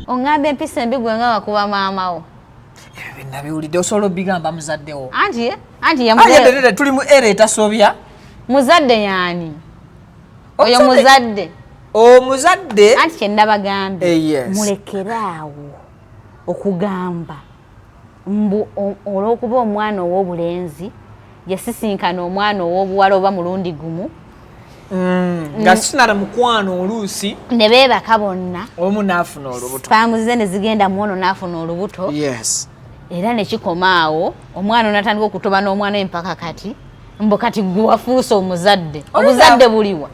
Ongambe empisa embi gwe nga wakuba maama wo. Nabiwulidde osobola bigamba muzaddewo. Anti yamudde tuli mu era etasobya. Muzadde yani. Oyo muzadde. Omuzadde anti kye ndabagambe yes. Mulekeraawo okugamba mbu olw'okuba omwana ow'obulenzi yasisinkana omwana ow'obuwala oba mulundi gumu nga sinala mukwano oluusi ne beebaka bonna omu n'afuna olubuto paamuzize ne zigenda muono n'afuna olubuto yes. Era ne kikoma awo omwana onatandika okutoba n'omwana empaka kati mbu kati gwe wafuuse omuzadde obuzadde buliwa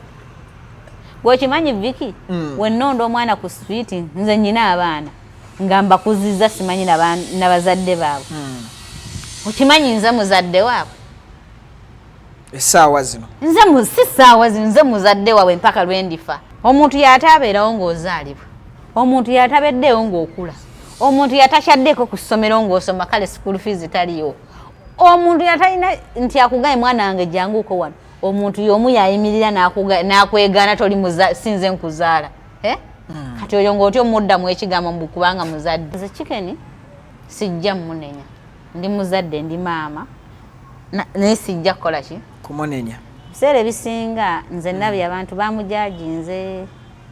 Gwokimanyi Vicky wennondo omwana ku street nze nnyina abaana nga mbakuzizza simanyi n'abazadde baabwe okimanyi nze muzadde waabwe essaawa zino si ssaawa zino nze muzadde waabwe mpaka lwendifa omuntu yataabeerawo ng'ozaalibwa omuntu yatabeddeewo ng'okula omuntu yatakyaddeko ku ssomero ng'osoma kale school fees taliyo omuntu yatalina nti akugaye mwana wange janguuko wano omuntu y'omu yayimirira n'akwegaana toli sinze nkuzaala kati oyo ng'otyo omuddamu ekigambo mbu kubanga muzadde nze Chicken sijja munenya ndi muzadde ndi maama naye sijja kukola ki kumunenya biseera ebisinga nze nabye abantu bamujajinze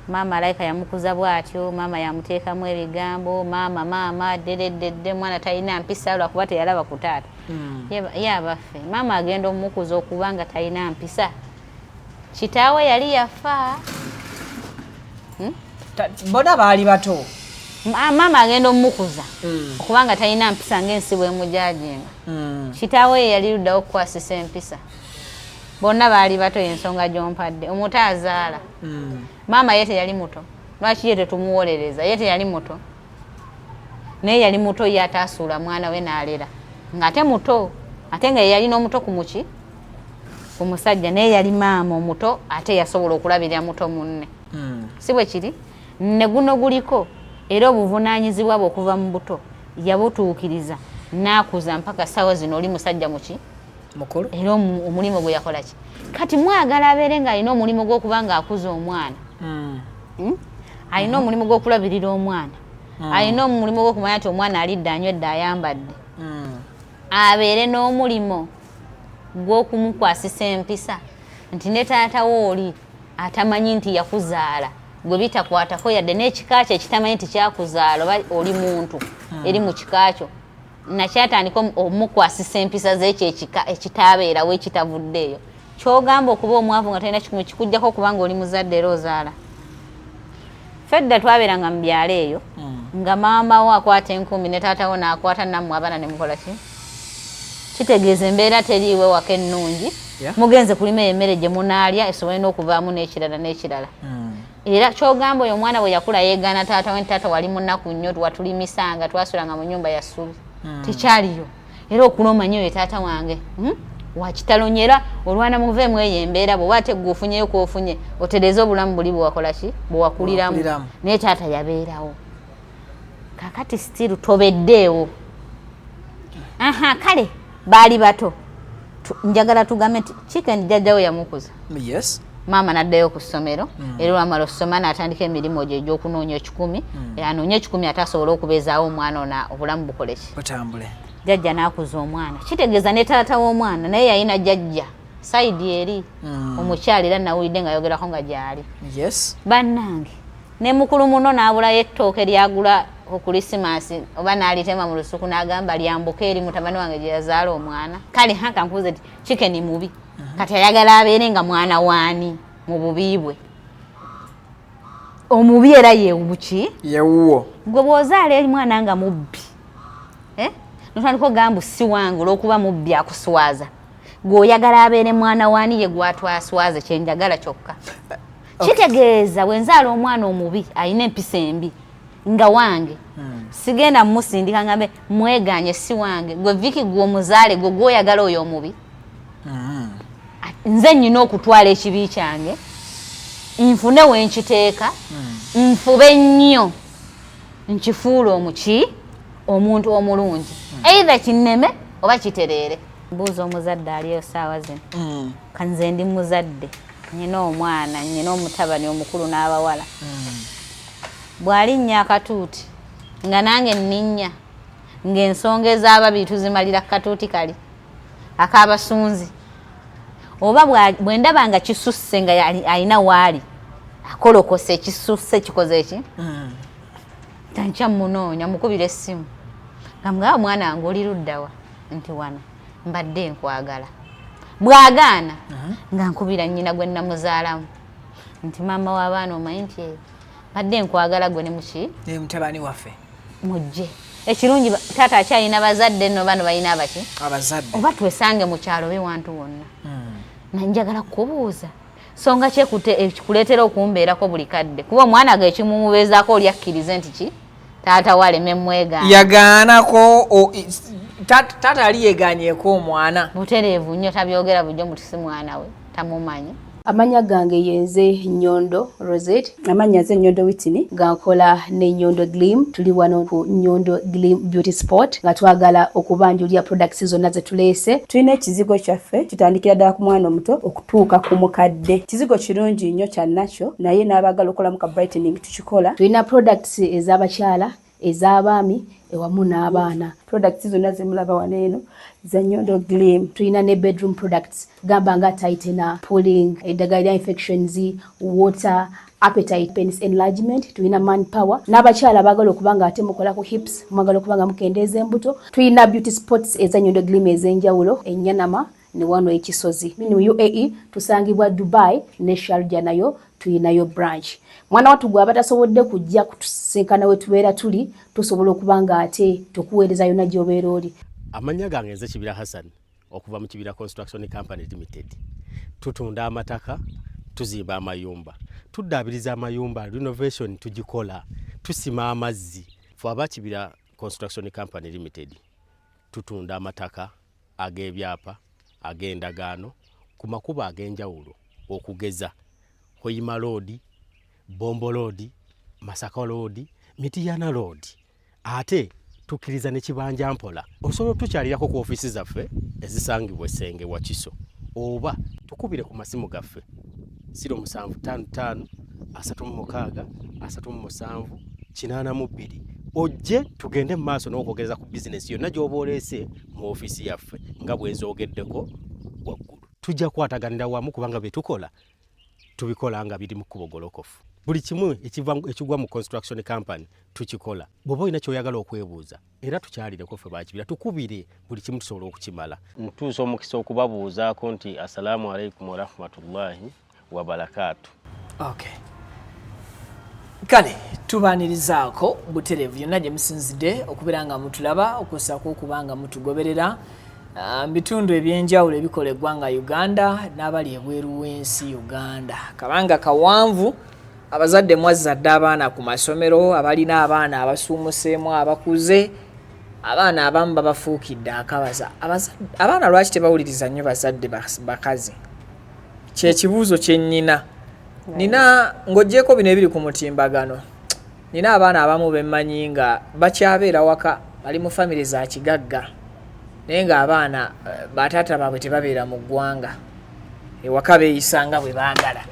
maama Alaika yamukuza bw'atyo maama yamuteekamu ebigambo maama dedededde mwana talina mpisa lwakuba teyalaba ku taata yabaffe maama agenda omukuza okuba nga talina mpisa kitaawe yali yafa bona baali bato maama agenda omukuza okuba nga talina mpisa ng'ensi bw'emujajinga kitaawe yali luddawo okukwasisa empisa bonna baali bato ensonga gy'ompadde omuto azaala maama ye teyali muto lwaki ye tetumuwolereza ye teyali muto naye yali muto ye ataasuula mwana we n'alera ng'ate muto ate nga yeyalina omuto ku muki ku musajja naye yali maama omuto ate yasobola okulabirira muto munne si bwe kiri ne guno guliko era obuvunaanyizibwa bwe okuva mu buto yabutuukiriza n'akuza mpaka ssaawa zino oli musajja muki mukulu era omulimu gwe yakola ki kati mwagala abeere ng'alina omulimu gw'okuba ng'akuza omwana alina omulimu gw'okulabirira omwana alina omulimu gw'okumanya nti omwana alidde anywedde ayambadde abeere n'omulimu gw'okumukwasisa empisa nti ne taatawo oli atamanyi nti yakuzaala gwe bitakwatako yadde n'ekika kye ekitamanyi nti kyakuzaala oba oli muntu eri mu kika kyo nakyatandika omukwasisa empisa z'ekyo ekitaabeerawo ekitavuddeeyo kyogamba okuba omwavu nga talina kikumu kikujjako okubanga oli muzadde era ozaala fedda twabeeranga mu byalo eyo nga maama wo akwata 10 ne taatawo n'akwata nammwe abaana ne mukola ki kitegeeza embeera teriiwe waka ennungi mugenze kulima emmere gye munaalya esobole n'okuvaamu n'ekirala era kyogamba oyo omwana bwe yakula yeegaana taata we nti taata wali munaku nnyo watulimisanga twasulanga mu nnyumba ya ssubi tekyaliyo era okula omanyi oyo taata wange wakitalonyera olwana muveemu eyo embeera bwe waate gweofunyeyo kwofunye otereza obulamu buli bwewakola ki bwewakuliramu naye taata yabeerawo kakati stiru tobeddeewo kale baali bato njagala tugambe nti Chicken jjajjawe yamukuza yes. Maama n'addayo ku ssomero era olwamala okusoma n'atandika emirimu gye egy'okunoonya 10 anoonya 10 ate asobola okubeezaawo omwana ona obulamu bukole ki butambule jjajja n'akuza omwana kitegeeza ne taata w'omwana naye yalina jjajja sayidi eri omukyala era nawulidde nga ayogerako nga gyali yes. Bannange ne mukulu muno n'abulayo ettooke lyagula ku Krismasi oba n'alitema mu lusuku n'agamba lyambuka eri mutabani wange gye yazaala omwana kale kankubuze ti Chicken mubi kati ayagala abeere nga mwana waani mu bubi bwe omubi era yeewuki yewuwo gwe bw'ozaala eri mwana nga mubbi notandika ogamba si wange olw'okuba mubbi akuswaza gwe oyagala abeere mwana waani ye gwatwaswaze kyenjagala kyokka kitegeeza bwe nzaala omwana omubi alina empisa embi nga wange sigenda mumusindika ngambe mweganye si wange gwe Vicky gwe omuzaale gwe gwoyagala oyo omubi nze nnyina okutwala ekibi kyange nfune wenkiteeka nfube nnyo nkifuula omuntu omulungi either kinneme oba kitereere mbuuza omuzadde aliyo saawa zino kanze ndi muzadde nnyina omwana nnyina omutabani omukulu n'abawala bw'alinnya akatuuti nga nange nninnya ng'ensonga ez'ababiri tuzimalira katuuti kali ak'abasunzi oba bwe ndaba nga kisusse nga alina waali akolokose ekisusse kikoze eki tankya munoonya mukubira essimu nga mwana wange oli luddawa nti wano mbadde nkwagala bw'agaana nga nkubira nnyina gwe namuzaalamu nti maama w'abaana omanyi nti mbadde nkwagala gwe ne muki mutabani waffe mujje ekirungi taata akyalina bazadde nno bano balina abaki abazadde oba twesange mu kyalo be wantu wonna nanjagala kubuuza songa ekikuleetera okumbeerako buli kadde kuba omwana ge ekimumubeezaako oli akkirize nti ki taata waleme mwegaana yagaanako taata ali yegaanyeeko omwana butereevu nnyo tabyogera bujjo mutisi mwana we tamumanyi amanya gange yenze Nyondo Rosette amanya nze Nyondo Whitney gankola ne Nyondo Glim tuli wano ku Nyondo Glim Beauty Sport nga twagala okubanjulya products zonna ze tuleese tulina ekizigo kyaffe kitandikira ddala ku mwana omuto okutuuka ku mukadde kizigo kirungi nnyo kya nacho naye n'abagala okolamu ka brightening tukikola tulina products ez'abakyala ez'abaami ewamu n'abaana products zonna zemulaba waneeno za Nyondo Glim tulina ne bedroom products gamba nga tightener pulling eddagala infections water appetite penis enlargement tulina manpower n'abakyala abagala okubanga ate mukola ku hips mwagala okubanga mukendeeza embuto tulina beauty spots eza Nyondo Glim ez'enjawulo enyanama ne wano ekisozi mu UAE tusangibwa Dubai ne Sharjah nayo tulinayo branch mwana watu gwe abatasobodde kujja kutusenkana we tubeera tuli tusobola okubanga ate tukuweereza yonna gy'obeera oli. Amanya gange nze Kibira Hassan okuva mu Kibira Construction Company Limited. Tutunda amataka, tuzimba amayumba. Tuddaabiriza amayumba, renovation tugikola, tusima amazzi. Ffe aba Kibira Construction Company Limited. Tutunda amataka, ag'ebyapa, ag'endagaano, ku makubo ag'enjawulo okugeza. Hoima Road, Bombo Road, Masaka Road, Mitiyana Road. Ate tukiriza ne Kibanja Mpola. Osobola tukyalirako ku office zaffe ezisangibwa Senge wa Kiso. Oba tukubire ku masimu gaffe 0755 36 37 82 ojje tugende mu maaso n'okwogereza ku business yonna gy'oba oleese mu office yaffe nga bwenzoogeddeko waggulu. Tujja kwataganira wamu kubanga bye tukola tubikola nga biri mu kubo golokofu. Buli kimu ekigwa mu construction company tukikola. Bw'oba olina ky'oyagala okwebuuza era tukyalireko ffe ba Kibira tukubire buli kimu tusobola okukimala. Ntuusa omukisa okubabuuzaako nti assalamu alaikum wa rahmatullahi wa barakatuh. Okay. Kale tubaanirizaako butereevu yonna gye musinzidde okubeera nga mutulaba okusaako okubanga mutugoberera bitundu ebyenjawulo ebikola eggwanga Uganda n'abali ebweru w'ensi Uganda. Kabanga kawanvu abazadde mwazadde abaana ku masomero abalina abaana abasuumuseemu abakuze abaana abamu babafuukidde akabaza abaana lwaki tebawuliriza nnyo bazadde bakazi kyekibuuzo kye nnina nina ng'oggyeko bino ebiri ku mutimbagano nina abaana abamu bemmanyi nga bakyabeera waka bali mu famire za kigagga naye ng'abaana bataata baabwe tebabeera mu ggwanga ewaka beeyisanga bwe baagala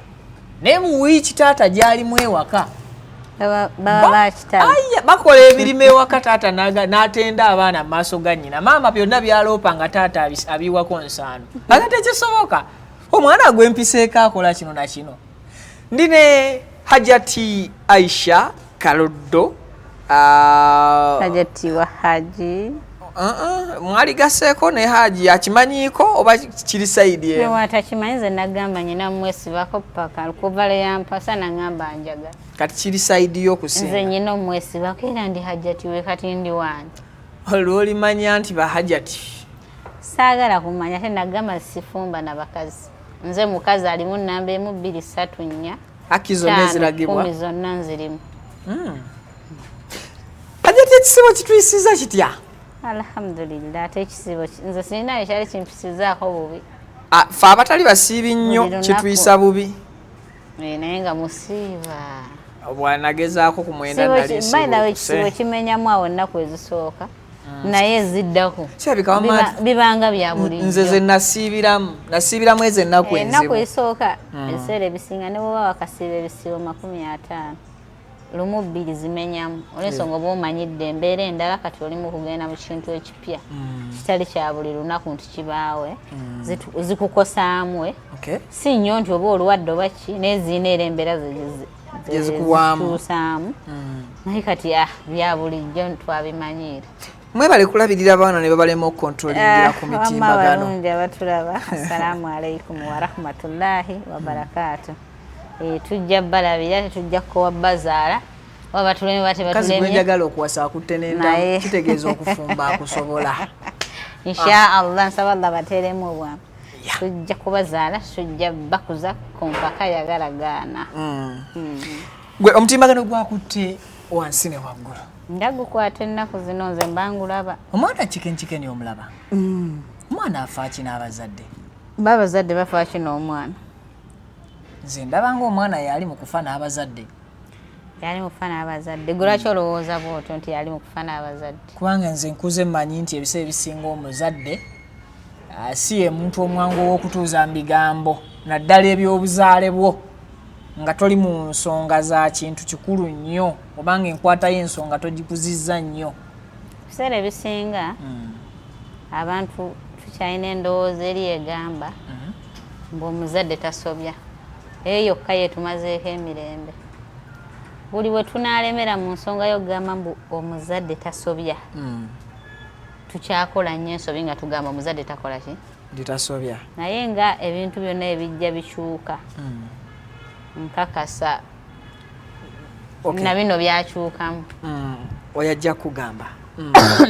naye mu wiiki taata gy'alimu ewaka bakola emirimu ewaka taata n'atenda abaana mu maaso ga nnyina maama byonna byaloopa nga taata abiwako nsaano aga tekisoboka omwana gw'empiseeko akola kino na kino. Ndine Hajati Aisha Kaloddo Hajati wa Haji mwali gaseeko ne Haji akimanyiiko oba kiri saidi eyo watakimanyize nagamba nyina mwesibako paka kuvale yampasa nangamba njaga kati kiri saidi yo kusinga nze nyina mwesibako era ndi Hajati we kati ndi wani olwoli manya nti ba Hajati saagala kumanya te nagamba sifumba na bakazi nze mukazi alimu namba 1 2 3 4 akizo neziragibwa 10 zonna nzirimu. Hajati ekisibo kituyisiza kitya? Alhamdulillah ate ekisibo nze sirina ekyali kimpisizaako bubi. Fe abatali basiibi nnyo kituyisa bubi. Naye nga musiiba. Bwanagezaako ku mwenda nali esibo. Bayina ekisibo kimenyamu awo ennaku ezisooka. Naye ziddako bibanga bya bulijjo. Nze ze nasiibiramu eze ennaku enzibu. Ennaku esooka ebiseera ebisinga ne bwoba wakasiiba ebisibo 50. lumu bbiri zimenyamu olw'ensonga oba omanyidde embeera endala kati olimu kugenda mu kintu ekipya kitali kya buli lunaku nti kibaawe zikukosaamu si nnyo nti oba olwadde oba ki n'eziina era embeera zituusaamu naye kati bya bulijjo twabimanyiira. Mwebale kulabirira abaana ne babalema okukontrolingira ku mitimbagano. Balungi abatulaba. Assalaamu alaikum wa rahmatullahi wa barakatuh. Tujja balabira tujja ko bazaala waba tuleme bate batulemye. Kazi njagala okuwasa akutte n'enda kitegeeza okufumba akusobola. Insha Allah nsaba Allah bateremu obwa. Tujja kubazaala tujja bakuza ku mpaka yagalagaana. Gwe omutimbagano gwakutte wansi ne waggulu. Ndagukwata ennaku zino nze mbangulaba. Omwana chicken omulaba. Omwana afa ki n'abazadde? Babazadde bafa ki n'omwana? Nze ndabanga omwana yali mu kufa n'abazadde. Yali mu kufa n'abazadde. Gwe lwaki olowooza bw'otyo nti yali mu kufa n'abazadde? Kubanga nze nkuze mmanyi nti ebiseera ebisinga omuzadde si ye muntu omwangu ow'okutuuza mu bigambo naddala eby'obuzaale bwo nga toli mu nsonga za kintu kikulu nnyo obanga enkwata y'ensonga togikuzizza nnyo. Ebiseera ebisinga abantu tukyalina endowooza eri egamba mbu omuzadde tasobya eyo yokka yetumazeeko emirembe. Buli bwe tunaalemera mu nsonga y'okugamba mbu omuzadde tasobya tukyakola nnyo ensobi nga tugamba omuzadde takola ki? Tasobya. Naye nga ebintu byonna ebijja bikyuka nkakasa na bino byakyukamu. Oyajja kugamba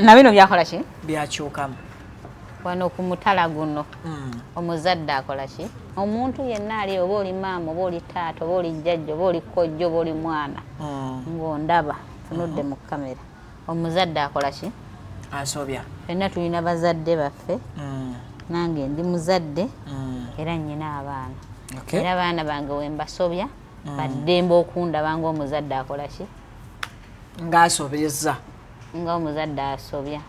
na bino byakola ki? Byakyukamu. Wano ku mutala guno omuzadde akola ki? Omuntu yenna ali oba oli maama oba oli taata oba oli jjajja oba oli kkojja oba oli mwana ng'ondaba tunudde mu kamera omuzadde akola ki? Asobya. Fenna tulina bazadde baffe nange ndi muzadde era nnyina abaana era abaana bange we mbasobya baddembe okundaba ng'omuzadde akola ki? Ng'asobezza. Nga omuzadde asobya.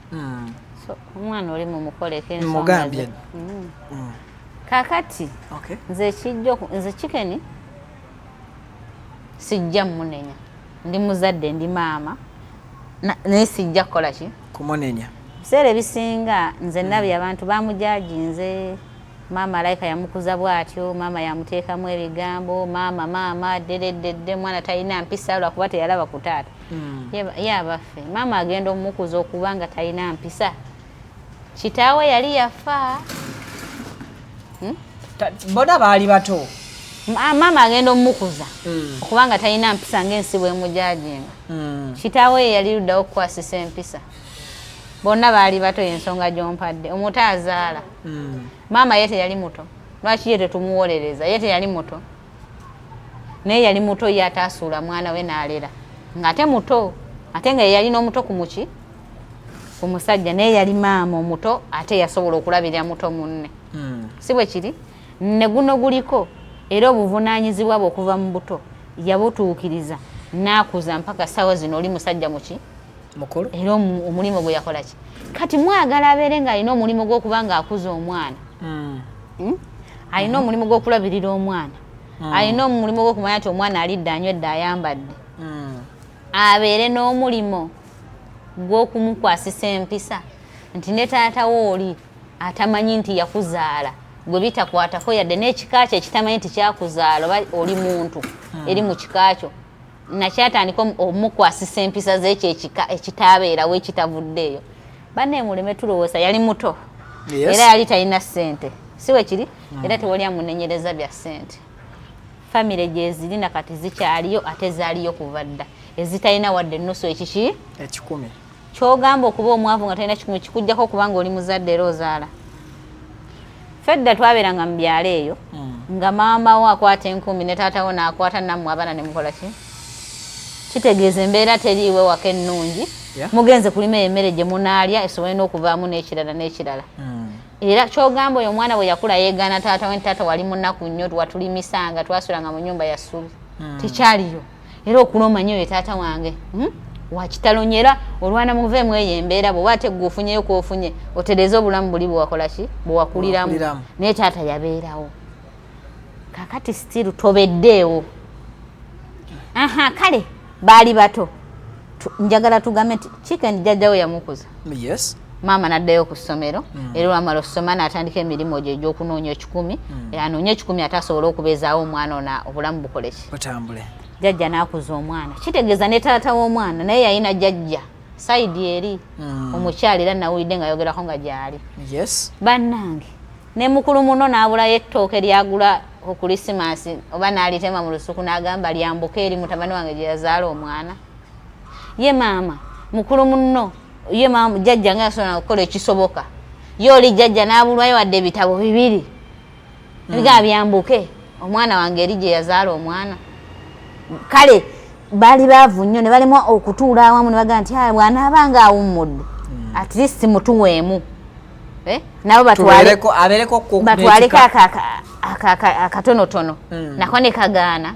So omwana oli mu mukoleko ensonga. Mugambye. Kakati nze chicken sijja munenya. Ndi muzadde ndi maama naye sijja kukola ki? Kumunenya. Biseera ebisinga nze nabye abantu bamujajinze maama alayika yamukuza bw'atyo maama yamuteekamu ebigambo maama dedededde mwana talina mpisa lwakuba teyalaba ku taata. Ye abaffe maama agenda omukuza okuba nga talina mpisa. Kitaawe yali yafa. Bona baali bato. Maama agenda omukuza okuba nga talina mpisa ng'ensi bw'emujajinga. Kitaawe yali luddawo okukwasisa empisa. Bonna baali bato y'ensonga gy'ompadde. Omuto azaala. Maama ye teyali muto. Lwaki ye tetumuwolereza? Ye teyali muto. Naye yali muto ye ataasuula mwana we n'alera. Ng'ate muto. Ate nga ye yalina omuto ku muki? Ku musajja. Naye yali maama omuto ate yasobola okulabirira muto munne. Si bwe kiri? Ne guno guliko era obuvunaanyizibwa bwe okuva mu buto yabutuukiriza n'akuza mpaka ssaawa zino oli musajja muki? Mukulu. Era omulimu gwe yakola ki? Kati mwagala abeere ng'alina omulimu gw'okuba ng'akuza omwana. Alina omulimu gw'okulabirira omwana. Alina omulimu gw'okumanya nti omwana alidde anywedde ayambadde. Abeere n'omulimu gw'okumukwasisa empisa nti ne taata wo oli atamanyi nti yakuzaala gwe bitakwatako yadde n'ekika kye ekitamanyi nti kyakuzaala oba oli muntu eri mu kika kyo nakyatandika omukwasisa empisa z'ekyo ekitaabeerawo ekitavuddeeyo. Banne muleme tulowooza yali muto era yali talina ssente si we kiri era tewali amunenyereza bya ssente. Famire gye zirina kati zikyaliyo ate zaaliyo kuva dda ezitalina wadde ennusu ekiki? Ekikumi. Ky'ogamba okuba omwavu nga talina kikumi kikujjako kubanga oli muzadde era ozaala. Fedda twabeeranga mu byalo eyo nga maama wo akwata 10 ne taata wo n'akwata nammwe abaana ne mukola ki? Kitegeeza embeera teriiwe waka ennungi mugenze kulima emmere gye munaalya esobole n'okuvaamu n'ekirala n'ekirala. Era ky'ogamba oyo omwana bwe yakula yeegaana taata we taata wali munaku nnyo watulimisanga twasulanga mu nnyumba ya ssubi tekyaliyo era okulomanya oyo taata wange wakitalonyera olwana muveemu eyo embeera bw'oba ate gwe ofunyeyo kw'ofunye otereeza obulamu buli bwe wakola ki? Bwe wakuliramu naye taata yabeerawo. Kakati stiru tobeddeewo. Kale baali bato njagala tugambe nti Chicken jjajjawe yamukuza. Yes. Maama n'addayo ku ssomero era olwamala okusoma n'atandika emirimu gye egy'okunoonya 10 anoonya 10 ate asobole okubeezaawo omwana ona obulamu bukole ki butambule. Jjajja n'akuza omwana kitegeeza ne taata w'omwana naye yalina jjajja sayidi eri omukyali era nawulidde nga yogerako nga gyali. Yes. Bannange ne mukulu muno n'abulayo ettooke lyagula ku Krismasi oba n'alitema mu lusuku n'agamba lyambuka eri mutabani wange gye yazaala omwana. Ye maama mukulu muno ye maama jjajja nga yasobola okukola ekisoboka ye oli jjajja n'abulwayo wadde ebitabo 2 biga byambuke omwana wange eri gye yazaala omwana. Kale baali baavu nnyo ne balimu okutuula awamu ne bagamba nti bw'anaabanga awummudde at least mutuweemu nabo batwaleko akatonotono nako ne kagaana.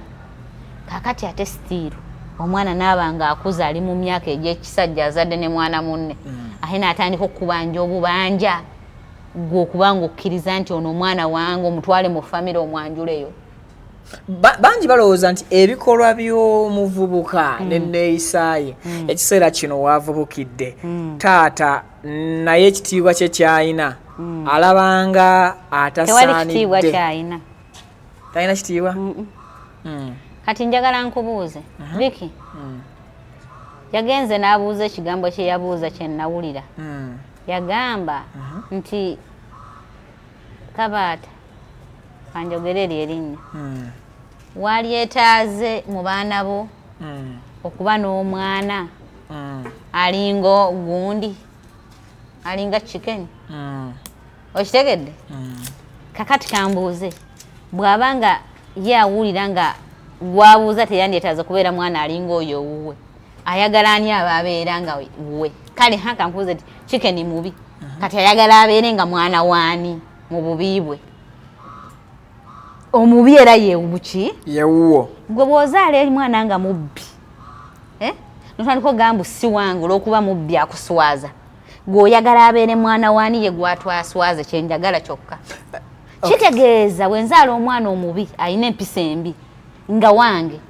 Kakati ate stiiru omwana n'abanga akuza ali mu myaka egy'ekisajja azadde ne mwana munne ate n'atandika okubanja obubanja gwe okubanga okkiriza nti ono omwana wange omutwale mu famire omwanjuleyo. Bangi balowooza nti ebikolwa by'omuvubuka n'enneeyisaaye ekiseera kino waavubukidde taata naye ekitiibwa kye kyayina alabanga atasaanidde. Tewali kitiibwa kyayina. Talina kitiibwa? Kati njagala nkubuuze Vicky yagenze n'abuuza ekigambo kye yabuuza kye nnawulira yagamba nti Kabaata kanjogere erinnya walyetaaze mu baana bo okuba n'omwana alinga gundi alinga Chicken okitegedde kakati kambuuze bw'abanga ye awulira nga gwabuuza teyandyetaaze kubeera mwana alinga oyo owuwe ayagala ani aba abeera nga wuwe kale haka mpuuze ti Chicken mubi kati ayagala abeere nga mwana waani mu bubi bwe omubi era yeewuki yewuwo gwe bw'ozaala eri mwana nga mubbi notandika ogamba si wange olw'okuba mubbi akuswaza gwe oyagala abeere mwana waani ye gwatwaswaze kyenjagala kyokka kitegeeza bwe nzaala omwana omubi alina empisa embi nga wange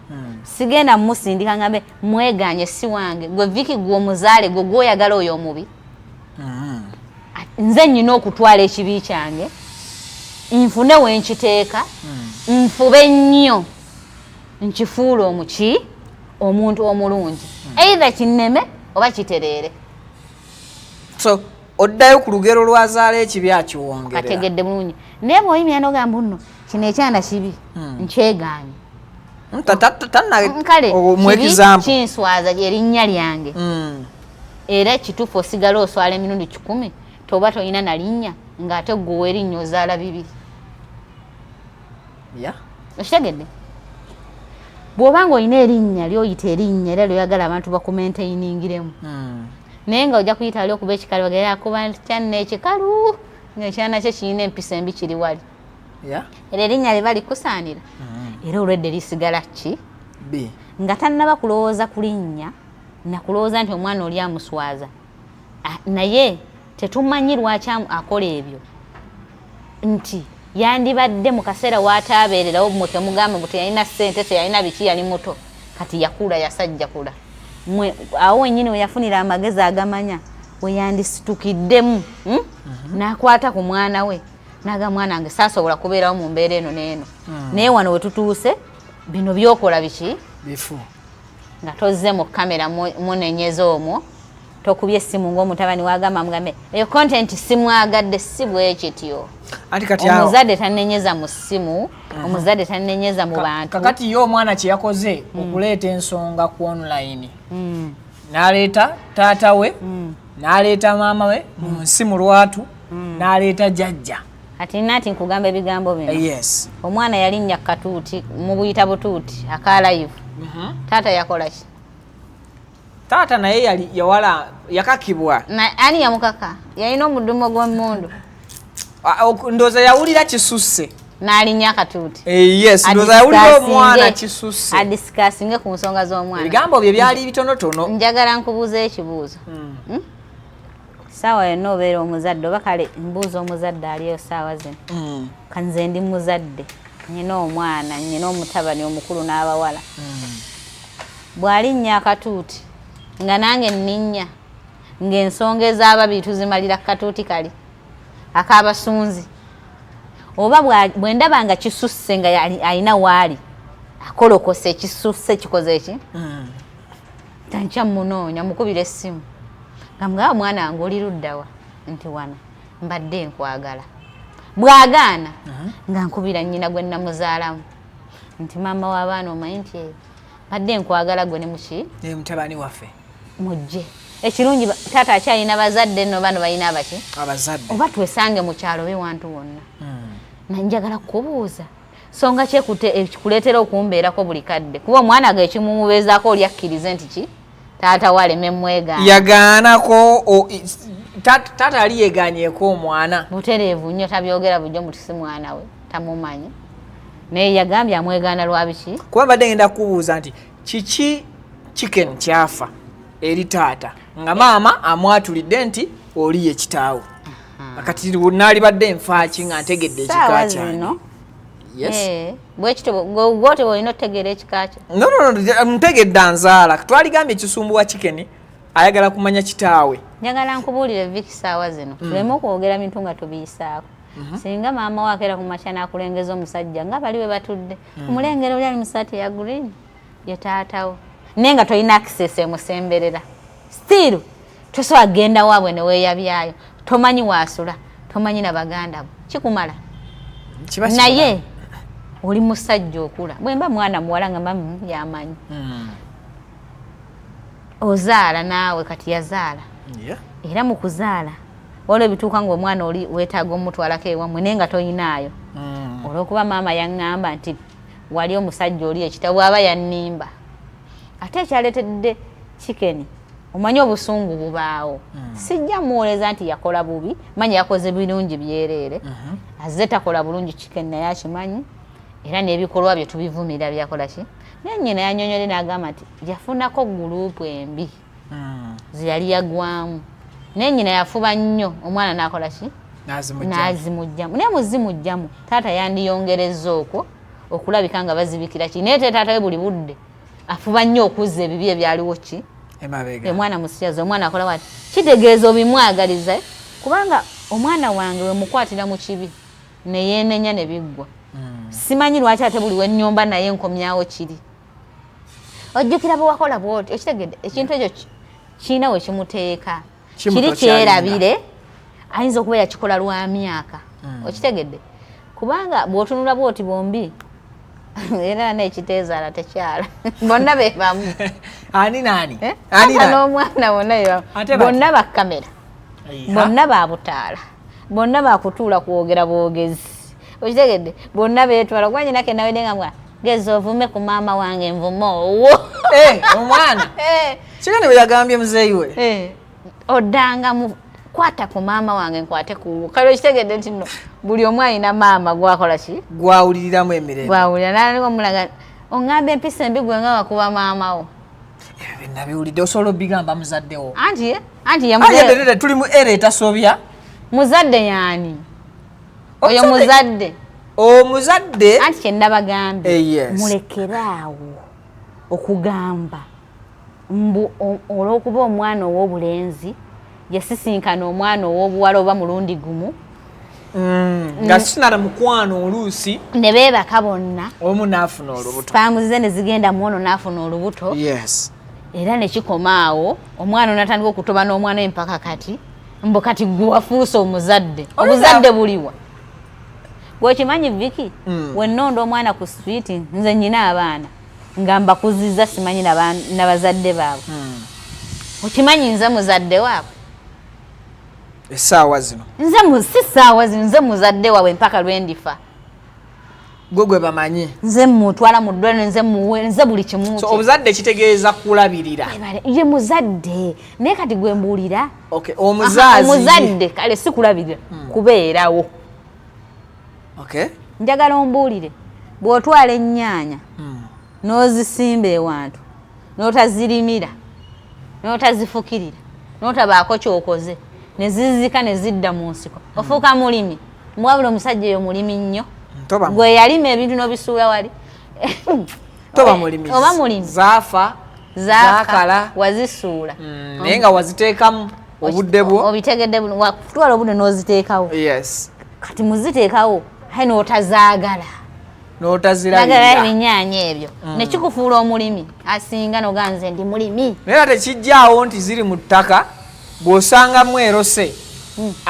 sigenda musindika ngambe mweganye si wange gwe Vicky gwe omuzaale gwe gwoyagala oyo omubi nze nnyina okutwala ekibi kyange nfune wenkiteeka nfube nnyo nkifuula omuki omuntu omulungi either kinneme oba kitereere. So oddayo ku lugero lwazaala ekibi akiwongerera. Kategedde bulungi naye bw'oyimya n'ogamba nno kino ekyana kibi nkyegaanye kale kibi kinswaza erinnya lyange era kituufu osigala oswala emirundi 10 toba toyina na linnya ng'ate gwe erinnya ozaala 2. Okitegedde bw'obanga olina erinnya lyoyita erinnya era lyoyagala abantu bakumenteiningiremu naye nga ojja kuyita ali okuba ekikalu bagera akuba kyanna ekikalu ng'ekyana kye kirina empisa embi kiri wali era erinnya lye balikusaanira era olwedde lisigala ki nga tannaba kulowooza ku linnya nakulowooza nti omwana oli amuswaza naye tetumanyi lwaki akola ebyo nti yandibadde mu kaseera waataabeererawo mmwe kemugambe ngu teyalina ssente teyalina biki yali muto kati yakula yasajjakula awo wennyini we yafunira amagezi agamanya we yandisitukiddemu n'akwata ku mwana we naga mwana wange saasobola kubeerawo mu mbeera eno n'eno naye wano we tutuuse bino byokola biki bifu nga tozze mu kamera munenyeza omwo tokubye essimu ng'omutabani wagamba mugambe eyo content simwagadde si bwekityo omuzadde tanenyeza mu ssimu omuzadde tanenyeza mu bantu kakati yo omwana kye yakoze okuleeta ensonga ku online n'aleeta taata we n'aleeta maama we mu nsi mu lwatu n'aleeta jjajja kati nati nkugamba ebigambo bino yes omwana yalinnya katuuti mu buyita butuuti aka live taata yakola ki taata naye yali yawala yakakibwa ani yamukaka yalina omudumo gw'emmundu ndooza yawulira kisusse n'alinnya akatuuti yes ndooza yawulira omwana kisusse adisikasinge ku nsonga z'omwana ebigambo bye byali bitonotono njagala nkubuuza ekibuuzo saawa yonna obeera omuzadde oba kale mbuuza omuzadde aliyo saawa zino kanze ndi muzadde nyina omwana nyina omutabani omukulu n'abawala bwalinnya akatuuti nga nange nninnya ng'ensonga ez'ababiri tuzimalira katuuti kali ak'abasunzi oba bwe ndaba nga kisusse nga alina waali akolokose ekisusse kikoze eki tankya munoonya mukubira essimu nga mugaba mwana wange oli luddawa nti wana mbadde nkwagala bw'agaana nga nkubira nnyina gwe namuzaalamu nti maama w'abaana omanyi nti mbadde nkwagala gwe ne muki mutabani waffe mujje ekirungi taata akyalina bazadde nno bano balina abaki abazadde oba twesange mu kyalo be wantu wonna nanjagala kukubuuza songa kikuleetera okumbeerako buli kadde kuba omwana ge ekimumubeezaako oli akkirize nti ki taata waleme mwegaana yagaanako taata ali yegaanyeeko omwana butereevu nnyo tabyogera bujjo mutisi mwana we tamumanyi naye yagambye amwegaana lwa biki kuba mbadde ngenda kukubuuza nti kiki chicken kyafa eri taata nga maama amwatulidde nti oli ye kitaawo akati naalibadde nfaaki nga ntegedde ekika kyange bwekito gwote bwolina otegeera ekika kye ntegedde anzaala twaligambye ekisumbuwa chicken ayagala kumanya kitaawe njagala nkubuulire Vicky saawa zino tuleme okwogera bintu nga tubiyisaako singa maama wakeera ku makya n'akulengeza omusajja nga bali we batudde omulengero oli ali mu saati ya green ye taatawo naye nga tolina access emusemberera still tosobola genda waabwe ne weeyabyayo tomanyi waasula tomanyi na baganda bo kikumala naye oli musajja okula bwemba mwana muwala nga mamu yamanyi ozaala naawe kati yazaala era mu kuzaala waliwo ebituuka ng'omwana oli weetaaga omutwalako ewammwe naye nga toyinaayo olw'okuba maama yaŋŋamba nti wali omusajja oli ekitabo bw'aba yannimba ate ekyaleetedde chicken omanyi obusungu bubaawo sijja muwoleza nti yakola bubi manyi yakoze birungi byereere azze takola bulungi chicken naye akimanyi era n'ebikolwa bye tubivumira byakola ki naye nnyina yanyonyole n'agamba nti yafunako guruupu embi zeyali yagwamu naye nnyina yafuba nnyo omwana n'akola ki n'azimugjamu naye muzimugjamu taata yandiyongereza okwo okulabika nga bazibikira ki naye te taata we buli budde afuba nnyo okuzza ebibi ebyaliwo ki omwana musiyazi omwana akola wati kitegeeza obimwagaliza kubanga omwana wange we mukwatira mu kibi neyeenenya ne biggwa simanyi lwaki ate buli wennyomba naye nkomyawo kiri ojjukira bwe wakola bwoti okitegedde ekintu ekyo kiina we kimuteeka kiri kyerabire ayinza okuba yakikola lwa myaka okitegedde kubanga bw'otunula bwoti bombi era n'ekiteezaala tekyala bonna bebamu ani nani n'omwana bonna bebamu bonna bakamera bonna babutaala bonna bakutuula kwogera bwogezi okitegedde bonna beetwala kuba nyinake nawedde nga mwana geza ovume ku maama wange nvuma owo omwana kigane bwe yagambye muzeeyi we oddanga kwata ku maama wange nkwate kuwo kale okitegedde nti no buli omu alina maama gwakola ki gwawuliriramu emirembe gwawulira naliko omulaga oŋŋamba empisa embi gwe nga wakuba maamawo nabiwulidde osobola obigamba muzaddewo anti tuli mu era etasobya muzadde yaani oyo muzadde omuzadde anti kyennabagambye mulekeraawo okugamba mbu olw'okuba omwana ow'obulenzi yasisinkana omwana ow'obuwala oba mulundi gumu nga sinala mukwano oluusi ne beebaka bonna omu n'afuna olubuto faamu ze ne zigenda muono n'afuna olubuto era ne kikoma awo omwana onatandika okutoba n'omwana empaka kati mbu kati gwe wafuuse omuzadde obuzadde buliwa gwekimanyi Vicky wennonda omwana ku switi nze nnyina abaana nga mbakuzizza simanyi nabazadde baabwe okimanyi nze muzadde waabwe essaawa zino si ssaawa zino nze muzadde waabwe mpaka lwendifa gwe bamanyi nze mutwala mu ddwaliro nze buli kimu obuzadde kitegeeza kulabirira ye muzadde naye kati gwe mbuulira omuzadde kale si kulabirira kubeerawo njagala ombuulire bw'otwala ennyaanya n'ozisimba ewantu n'otazirimira n'otazifukirira n'otabaako kyokoze ne zizika ne zidda mu nsiko ofuuka mulimi muwabula omusajja eyo mulimi nnyo gwe yalima ebintu n'obisuula wali oba mulimi zaafa zaakala wazisuula naye nga waziteekamu obudde bwo obitegedde wakutwala obudde n'oziteekawo yes kati muziteekawo aye n'otazaagala n'otazirabirira ebinyaanya ebyo nekikufuula omulimi asinga noganze ndi mulimi naye ate kijjaawo nti ziri mu ttaka bw'osangamu erose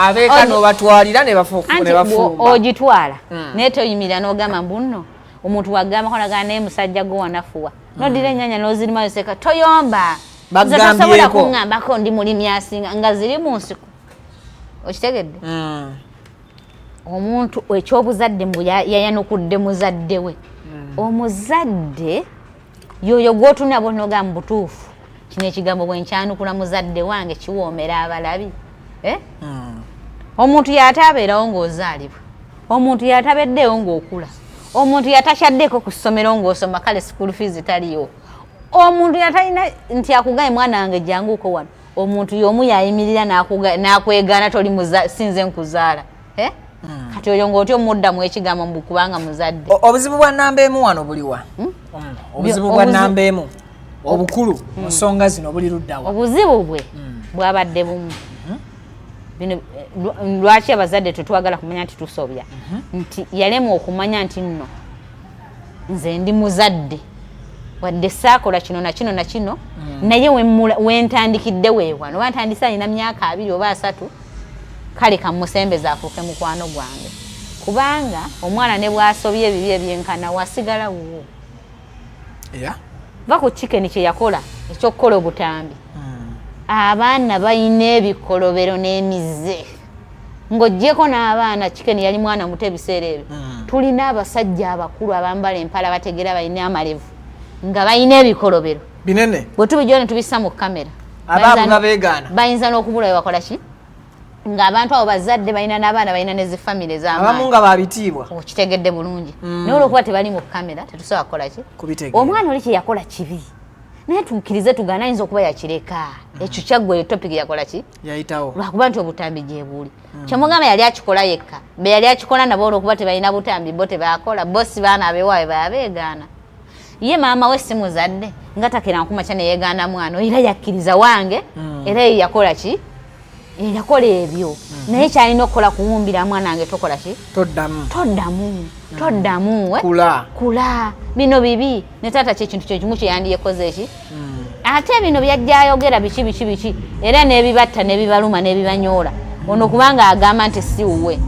abeeka n'obatwalira ne bafumba ogitwala naye toyimirira n'ogamba mbunno omuntu wagamba konagana naye musajja gwo wanafuwa nodira ennyanya n'ozirima yoseka toyomba tosobola kuŋŋambako ndi mulimi asinga nga ziri mu nsiko okitegedde omuntu ekyobuzadde mbu yayanukudde muzadde we omuzadde yoyo gwotuna bonoga mu butuufu kino ekigambo bwe nkyanukula muzadde wange kiwoomera abalabi omuntu yatabeerawo ng'ozaalibwa omuntu yatabeddeewo ng'okula omuntu yatakyaddeko ku ssomero ng'osoma kale school fees taliyo omuntu yatalina nti akugaye mwana wange janguuko wano omuntu y'omu yayimirira n'akwegaana toli sinze nkuzaala kati oyo ng'oti omuddamu ekigambo mbu kubanga muzadde obuzibu bwa namba emu wano buliwa obuzibu bwa namba emu obukulu mu nsonga zino buli luddawa obuzibu bwe bwabadde bumu bino lwaki abazadde tetwagala kumanya nti tusobya nti yalemwa okumanya nti nno nze ndi muzadde wadde saakola kino na kino na kino naye wentandikidde weewano wantandise alina myaka 2 oba 3 kale kamusembeza afuuke mukwano gwange kubanga omwana ne bwasobye ebibi ebyenkana wasigala wuwo va ku chicken kye yakola ekyokukola obutambi abaana bayina ebikolobero n'emize ng'oggyeko n'abaana chicken yali mwana muto ebiseera ebyo tulina abasajja abakulu abambala empala bategera bayina amalevu nga bayina ebikolobero binene bwe tubijja ne tubissa mu kamera abaabo babeegaana bayinza n'okubula bakola ki ng'abantu abo bazadde balina n'abaana balina ne zifamire z'amaanyi abamu nga babitiibwa okitegedde bulungi naye olwokuba tebali mu kamera tetusobola kukola ki omwana oli kye yakola kibi naye tukkirize tugaana ayinza okuba yakireka ekyo kyaggwe topic yakola ki yayitawo lwakuba nti obutambi gye buli kyemugamba yali akikola yekka be yali akikola nabo olwokuba tebalina butambi bo tebakola bosi baana abewaawe babeegaana ye maama we si muzadde nga takera nkumakya ne yeegaana mwana era yakkiriza wange era ye yakola ki yakola ebyo naye kyalina okukola kuwumbira mwana wange tokola ki toddamu kula bino bibi ne taata kyekintu kyekimu kyeyandiyekoze eki ate bino byajjayogera biki era n'ebibatta n'ebibaluma n'ebibanyoola ono kubanga agamba nti si wuwe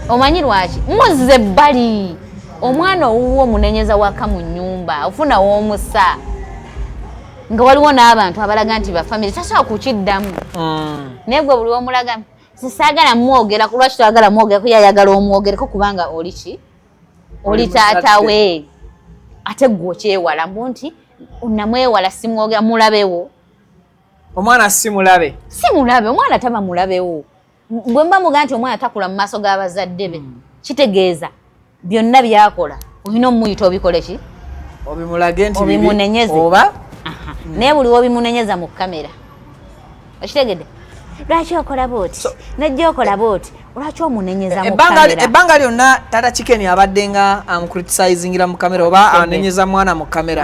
omanyi lwaki muzze ebbali omwana owuwo omunenyeza waka mu nnyumba ofuna w'omusa nga waliwo n'abantu abalaga nti bafamire tasobola kukiddamu naye gwe buli womulaga sisaagala mwogera kulwaki twagala mwogera ko yayagala omwogereko kubanga oli ki oli taata we ate gwe okyewala mbu nti namwewala simwogera mulabewo omwana simulabe omwana taba mulabewo bwe mba muga nti omwana takula mu maaso g'abazadde be kitegeeza byonna byakola olina omuyita obikole ki obimulage nti obimunenyeze oba naye buli wobimunenyeza mu kamera okitegedde lwaki okola booti najja okola booti olwaki omunenyeza mu kamera ebbanga lyonna tata chicken abadde nga amucriticizingira mu kamera oba anenyeza mwana mu kamera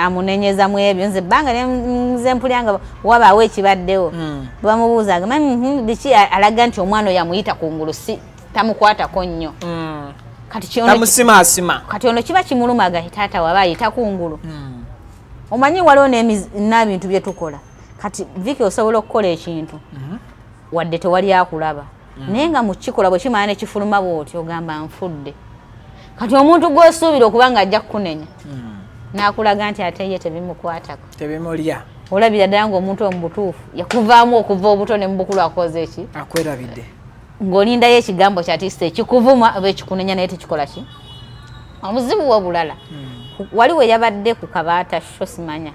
amunenyeza mu ebyo nze ebbanga nze mpulya wabaawo ekibaddewo bamubuuzaga biki alaga nti omwana oyo amuyita kungulu si tamukwatako nnyo tamusimaasima kati ono kiba kimulumaga taata waba ayita kungulu omanyi waliwo n'ebintu bye tukola kati Viki osobola okukola ekintu wadde tewali akulaba naye nga mu kikola bwe kimala ne kifuluma bw'oti ogamba nfudde kati omuntu gw'osuubira okuba nga ajja kukunenya n'akulaga nti ate ye tebimukwatako tebimulya olabira ddala ng'omuntu omu butuufu yakuvaamu okuva obuto ne mu bukulu akoze eki akwerabidde ng'olindayo ekigambo kyatiste ekikuvuma oba ekikunenya naye tekikola ki obuzibu wobulala waliwo yabadde ku kabaata sho simanya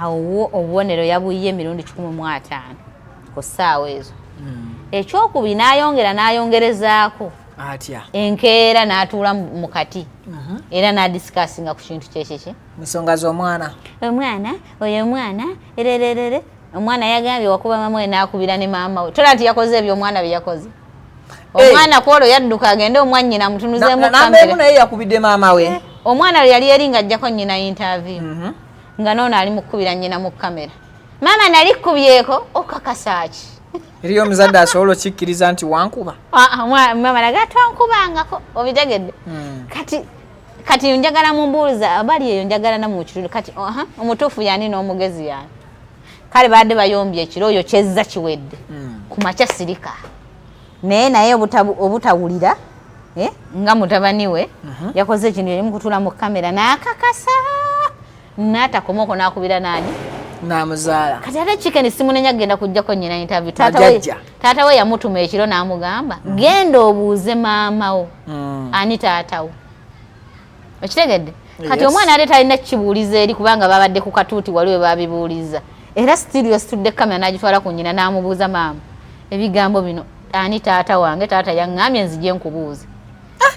awo obubonero yabuyiye emirundi 15 ku ssaawa ezo ekyokubiri n'ayongerezaako atya enkeera n'atuula mu kati era n'adisikasinga ku kintu kyekiki ensonga z'omwana oyo omwana erererere omwana yagambye wakuba mama we n'akubira ne maama we tola nti yakoze ebyo omwana bye yakoze omwana kwolwo yadduka agende omwannyina mutunuzeemu kamera naye yakubidde maama we omwana lwe yali eringa ajjako nnyina interview nga nono ali mukubira nnyina mu kamera mama nalikubyeko okakasaki eriyo omuzadde asobola okikkiriza nti wankuba mama nagatwankubangako obitegedde kati njagala mumbuuza abali eyo njagala namu kitundu kati omutuufu yani n'omugezi yani kale badde bayombye ekiro oyo kyezza kiwedde ku makya sirika naye obutawulira nga mutabani we yakoze ekintu eri mukutula mu kamera n'akakasa n'atakomoko n'akubira nani n'amuzaala kati ate chicken simunenya agenda kujjako nnyina interview taata we yamutuma ekiro n'amugamba genda obuuze maama wo ani taata wo okitegedde kati omwana ate talina kibuuliza eri kubanga babadde ku katuuti waliwe babibuuliza era still yasitudde kamera n'agitwala ku nnyina n'amubuuza maama ebigambo bino ani taata wange taata yaŋŋambye nzije nkubuuze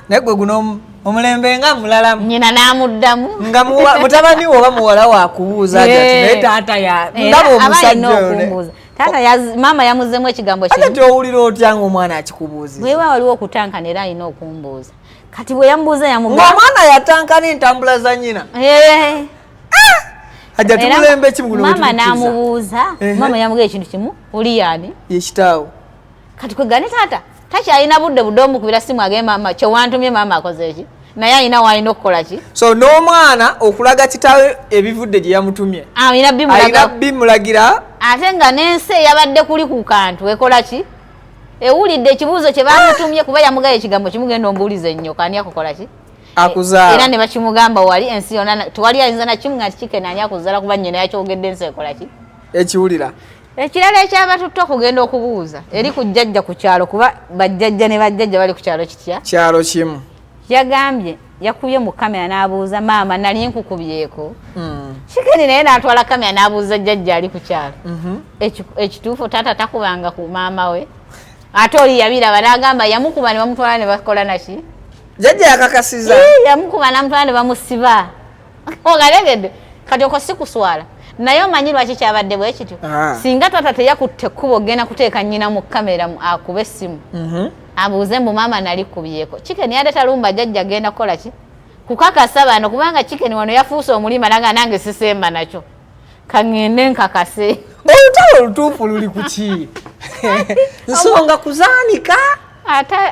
naye gwe guno omulembe nga mulalamu nnyina n'amuddamu nga mutabani wo oba muwala wakubuuza naye taata ndaba omusajja okumbuuza taata maama yamuzzemu ekigambo kimu ate owulira otya ng'omwana akikubuuziza bwewa waliwo okutankana era alina okumbuuza kati bwe yamubuuza ng'omwana yatankana entambula za nnyina ajja tumulembe kimu guno maama n'amubuuza maama yamugea ekintu kimu oli yaani yekitaawo kati kwegane taata takyalina budde omukubira simu agee maama kyewantumye maama akoze eki naye alina waalina okukola ki so n'omwana okulaga kitaawe ebivudde gye yamutumye alina bimulagira ate nga n'ensi eyabadde kuli ku kantu ekola ki ewulidde ekibuuzo kye bamutumye kuba yamugaya ekigambo kimugenda ombuuliza ennyo kani akukola ki akuzaala era ne bakimugamba wali ensi yonna tewali ayinza na kimu nga Chicken ani akuzaala kuba nnyina yakyogedde ensi ekola ki ekiwulira ekirala ekyabatutte okugenda okubuuza eri ku jjajja ku kyalo kuba bajjajja ne bajjajja bali ku kyalo kitya kyalo kimu yagambye yakubye mu kamera n'abuuza maama nali nkukubyeko Chicken naye n'atwala kamera n'abuuza jjajja ali ku kyalo ekituufu taata takubanga ku maama we ate oli yabiraba n'agamba yamukuba ne bamutwala ne bakola naki jjajja yakakasiza yamukuba n'amutwala ne bamusiba ogalegedde kati oko si kuswala naye omanyi lwaki kyabadde bwe kityo singa taata teyakutte ekkubo ogenda kuteeka nnyina mu kamera akube essimu abuuze mbu maama nalikubyeko Chicken yadde talumba jjajja agenda kukola ki kukakasa bano kubanga Chicken wano yafuuse omulima naga nange sisemba nakyo kaŋŋende nkakase olutalo olutuufu luli ku ki nsonga kuzaanika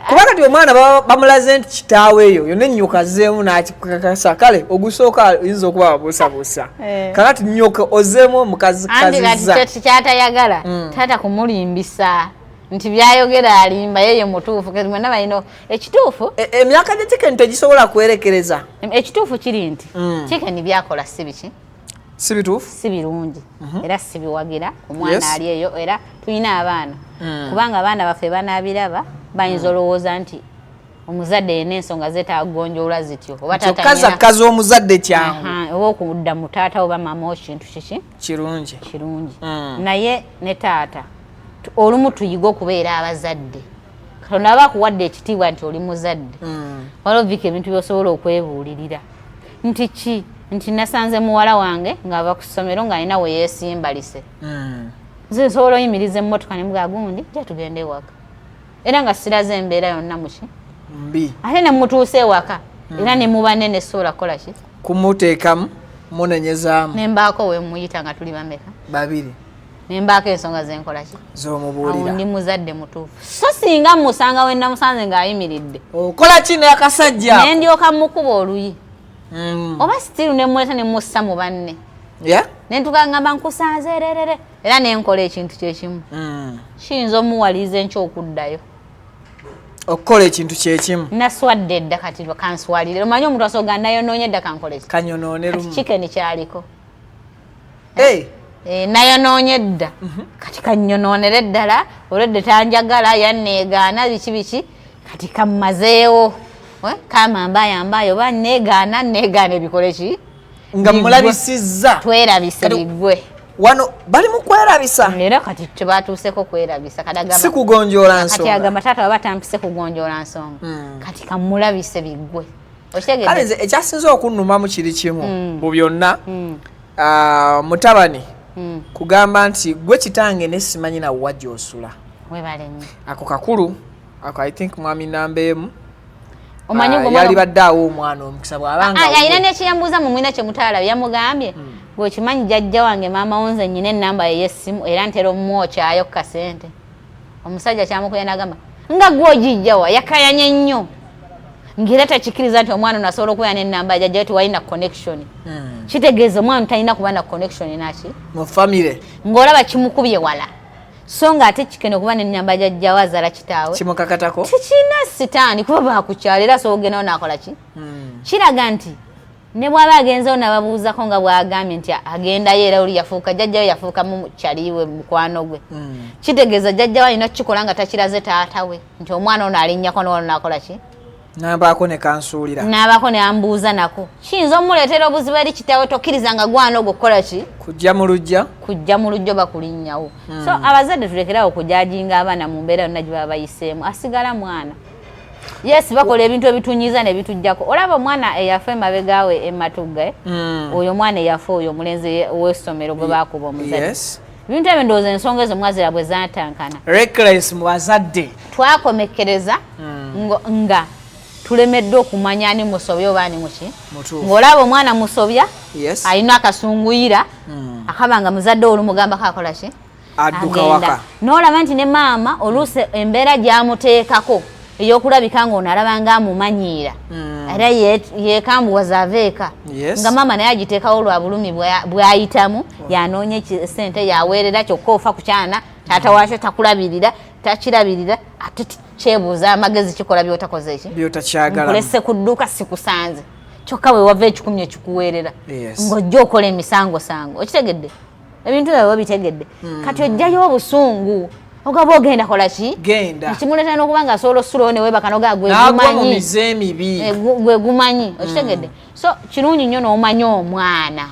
kuba kati omwana bamulaze nti kitaawe eyo yonna ennyoka zeemu n'akikakasa kale ogusooka oyinza okuba wabuusabuusa kakati nnyoka ozeemu omukazikaziza andi kyatayagala taata kumulimbisa nti byayogera alimba yeye mutuufu kati mwena balina ekituufu emyaka gye Chicken tegisobola kwerekereza ekituufu kiri nti Chicken byakola si biki si bituufu si birungi era si biwagira ku mwana ali eyo era tulina abaana kubanga abaana baffe banaabiraba bayinza olowooza nti omuzadde yena ensonga zetaagonjoola zityo oba kazakaza omuzadde kyangu oba okudda mu taata oba maama kintu kiki kirungi naye ne taata olumu tuyiga okubeera abazadde katonda aba akuwadde ekitiibwa nti oli muzadde waliwo vika ebintu byosobola okwebuulirira nti ki nti nasanze muwala wange ng'ava ku ssomero ng'alina we yeesimbalise nze nsobola oyimiriza emmotoka ne mugaa gundi ja tugende ewaka era nga siraze embeera yonna muki mbi ate ne mutuuse ewaka era ne muba nene sobola kukola ki kumuteekamu munenyezaamu ne mbaako we muyita nga tuli bameka babiri ne mbaako ensonga ze nkola ki z'omubuulira ndi muzadde mutuufu so singa musanga we namusanze ng'ayimiridde okola ki n'akasajja ne ndyoka mukuba oluyi oba sitiru ne muleta ne mussa mu banne ne ntukangamba nkusanze ererere era ne nkola ekintu kyekimu kiyinza omuwaliza enkyookuddayo okukola ekintu kyekimu naswadde edda kati kanswalire omanyi omuntu asoga nayonoonye edda kankola ki kanyonoone lumu Chicken kyaliko nayonoonye edda kati kanyonoonere eddala olwedde tanjagala yanneegaana biki biki kati kammazeewo kamambayambayo oba negaana ebikole ki nga mulabisizza twerabise biggwe wano bali mu kwerabisa era kati tebatuuseko kwerabisa si kugonjoola nsonga kati agamba taata baba tampise kugonjoola nsonga kati kamulabise biggwe kale nze ekyasinza okunnuma mu kiri kimu mu byonna mutabani kugamba nti gwe kitange ne simanyi nawe wajja osula ako kakulu ako I think mwami namba emu yali badde awo omwana omukisa bw'abanga alina n'ekiyambuuza mu mwina kye mutaala yamugambye gwe kimanyi jjajja wange maama wonze nyine namba ye yesimu era ntero mmwokyayo kasente omusajja kyamukuya nagamba nga gwogijjawa yakayanye nnyo ngira takikiriza nti omwana unasobola okuya n'ennamba jjajja wetu walina connection kitegeeza omwana talina kuba na connection naki mu family ng'olaba kimukubye wala so nga ate kikene okuba n'ennamba jjajjawo azaala kitaawe kimukakatako tikina sitaani kuba bakukyala era so ogendawo naakola ki kiraga nti ne bw'aba agenzewo nababuuzako nga bw'agambye nti agendayo era oli yafuuka jjajjawe yafuukamu kyaliwe mukwano gwe kitegeeza jjajjawe alina kukikola nga takiraze taatawe nti omwana ono alinnyako n'ono naakola ki n'abaako ne kansuulira n'abaako ne ambuuza nako kiyinza omuleetera obuzibu eri kitaawe tokkiriza nga gwana ogwo kukola ki kujja mu lujja bakulinnyawo so abazadde tulekerawo okujajinga abaana mu mbeera yonna gye baba bayiseemu asigala mwana yes bakola ebintu ebitunyiza ne bitujjako olaba omwana eyafa emabegaawe ematugga oyo omwana eyafa oyo omulenzi w'essomero gwe baakuba omuzadde ebintu ebyo ndowooza ensonga ezo mwazira bwe zaatankana reckless mu bazadde twakomekereza nga tulemeddwa okumanya ani musobya oba ani muki ng'olaba omwana musobya alina akasunguyira akaba nga muzadde olumugambako akola ki adduka waka n'olaba nti ne maama oluusi embeera gy'amuteekako ey'okulabika ng'ono alaba nga amumanyiira era yeekambuwaza aveeka nga maama naye agiteekawo lwa bulumi bw'ayitamu yanoonya sente yaweerera kyokka ofa ku kyana taata waakyo takulabirira takirabirira ate kyebuuza amagezi kikola by'otakoze eki nkulese ku dduuka sikusanze kyokka bwe wava ekikumi ekikuweerera ng'ojja okola emisangosango okitegedde ebintu ebyo bitegedde kati ojjayo obusungu ogaba ogenda kola ki ekimuleetera n'okuba nga asobola osulawo ne weebaka nogaa gwe gumanyi okitegedde so kirungi nnyo n'omanya omwana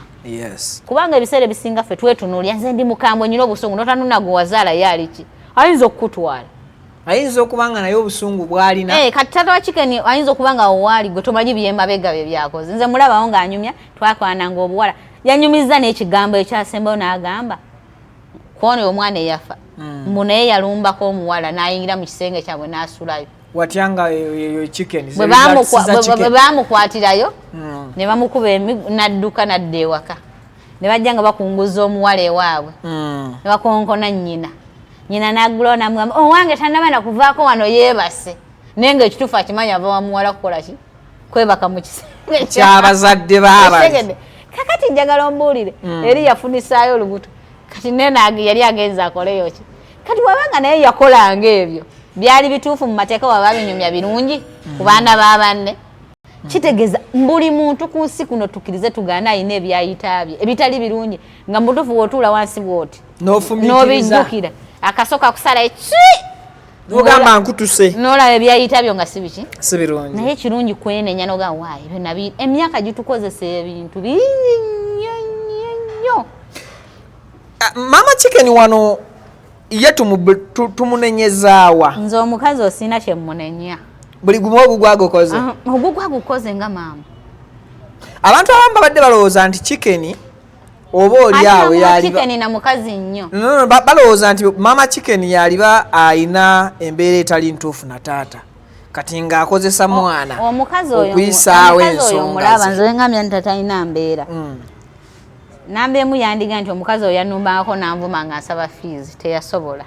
kubanga ebiseera ebisinga ffe twetunuulya nze ndi mukambwe nyina obusungu notanuna gwe wazaala ye ali ki ayinza okukutwala ayinza okuba nga naye obusungu bw'alina kati taata wa Chicken ayinza okuba nga owaali gwe tomanyi byemabega bye byakoze nze mulabawo ng'anyumya twakwananga obuwala yanyumiza n'ekigambo ekyasembayo n'agamba kwono omwana eyafa mbu naye yalumbako omuwala n'ayingira mu kisenge kyabwe n'asulayo watya nga Chicken bwe baamukwatirayo ne bamukuba n'adduka n'adda ewaka ne bajja nga bakunguza omuwala ewaabwe ne bakonkona nnyina n'aggulawo n'amugamba owange tannaba nakuvaako wano yeebase naye ng'ekituufu akimanyi ava wamuwala kukola ki kwebaka mu kisenge ky'abazadde baabwe kakati njagala ombuulire eri yafunisaayo olubuto kati nenagi yali agenza akoleyo ki kati wabanga naye yakolanga ebyo byali bituufu mu mateeka waba binyumya birungi ku baana b'abanne kitegeeza buli muntu ku nsi kuno tukkirize tugaana alina ebyayita bye ebitali birungi nga mutuufu w'otuula wansi bw'oti n'obijjukira akasoka kusala n'ogamba nkutuse n'olaba ebyayita byo nga si biki si birungi naye kirungi kwenenya n'ogamba waayi ebyo nabi emyaka gitukozesa ebintu bingi nnyo Mama Chicken wano ye tumunenyezaawa nze omukazi osina kye munenya buli gumu ogugwagukoze ogugwagukoze nga maama abantu abamu babadde balowooza nti Chicken oba oli awo yaliba Chicken na mukazi nnyo balowooza nti Mama Chicken yaliba ayina embeera etali ntuufu na taata kati ng'akozesa mwana okuyisaawo ensonga nze ngambya nti tatalina mbeera namba emu yandiga nti omukazi oyo yanumbangako nanvuma nga nsaba fees teyasobola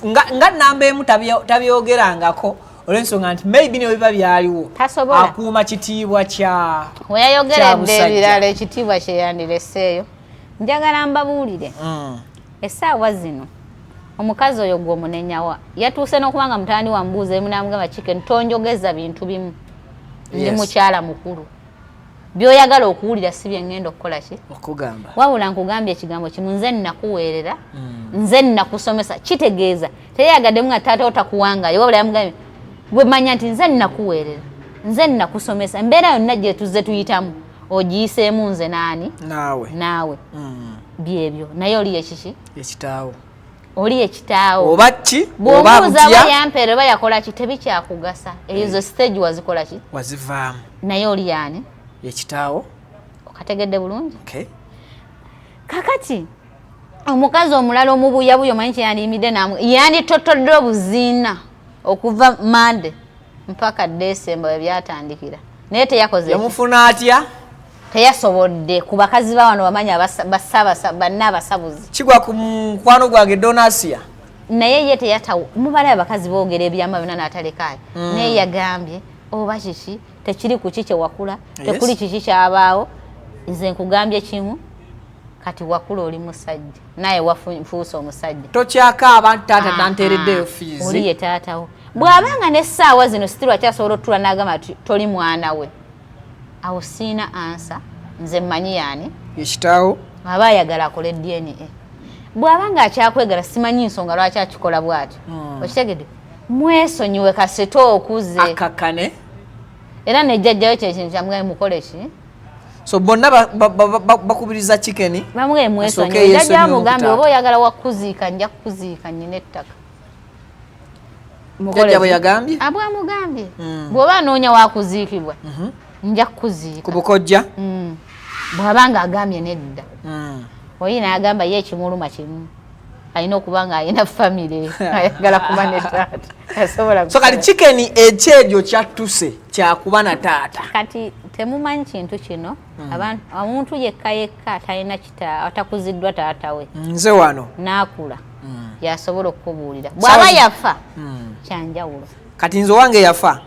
nga namba emu tabyogerangako olw'ensonga nti maybe ne biba byaliwo akuuma kitiibwa kya weyayogeredde ebirala ekitiibwa kyeyandireseeyo njagala mbabuulire essaawa zino omukazi oyo gw'omunenyawa yatuuse n'okubanga mutandi wa mbuuza emu namugamba Chicken tonjogeza bintu bimu ndi mukyala mukulu byoyagala okuwulira si bye ngenda okukola ki okugamba wabula nkugambye ekigambo kimu nze nnakuweerera nze nnakusomesa kitegeeza teyagaddemu nga taata otakuwangayo wabula yamugambye bwe manya nti nze nnakuweerera nze nnakusomesa embeera yonna gye tuzze tuyitamu ogiyiseemu nze naani naawe byebyo naye oli yekiki ekitaawo oli ekitaawo oba ki bw'omuuza we yampeera oba yakola ki tebikyakugasa ezo stage wazikola ki wazivaamu naye oli yaani ekitaawo okategedde bulungi kakati omukazi omulala omubuyabuya omanyi kyeyandiyimidde yanditotodde obuziina okuva Mande mpaka December we byatandikira naye teyakoze yamufuna atya teyasobodde ku bakazi ba wano bamanya banna abasabuzi kigwa ku mukwano gwange Donasia naye ye teyatawo mubala abakazi boogera ebyama byonna n'atalekaayo naye yagambye oba kiki tekiri ku kike wakula tekuli kiki kyabaawo nze nkugambye kimu kati wakula oli musajja naye wafuusa omusajja tokyaka abantu taata tanteereddeyo fiizi oli ye taatawo bw'abanga n'essaawa zino sitirwa akyasobola otula n'agamba toli mwana we awo siina ansa nze mmanyi yaani ekitaawo aba ayagala akole DNA bw'abanga akyakwegala simanyi nsonga lwaki akikola bw'atyo okitegedde mwesonyiwe kasete okuze akakane era nejjajjayo kyekintu kyamugambye mukole ki so bonna bakubiriza chicken bamwe mwesonyiwe jjajja amugambye oba oyagala wakuziika nja kukuziika nyina ettaka jjajja bwe yagambye abwamugambye bw'oba anoonya wakuziikibwa nja kukuziika ku bukojja bw'abanga agambye nedda oyina agamba ye ekimuluma kimu alina okuba nga alina famire ayagala kuba ne taata asobola so kati chicken ekyejo kyattuse kyakuba na taata kati temumanyi kintu kino omuntu yekka talina atakuziddwa taata we nze wano n'akula yasobola okubuulira bw'aba yafa kyanjawulo kati nze owange yafa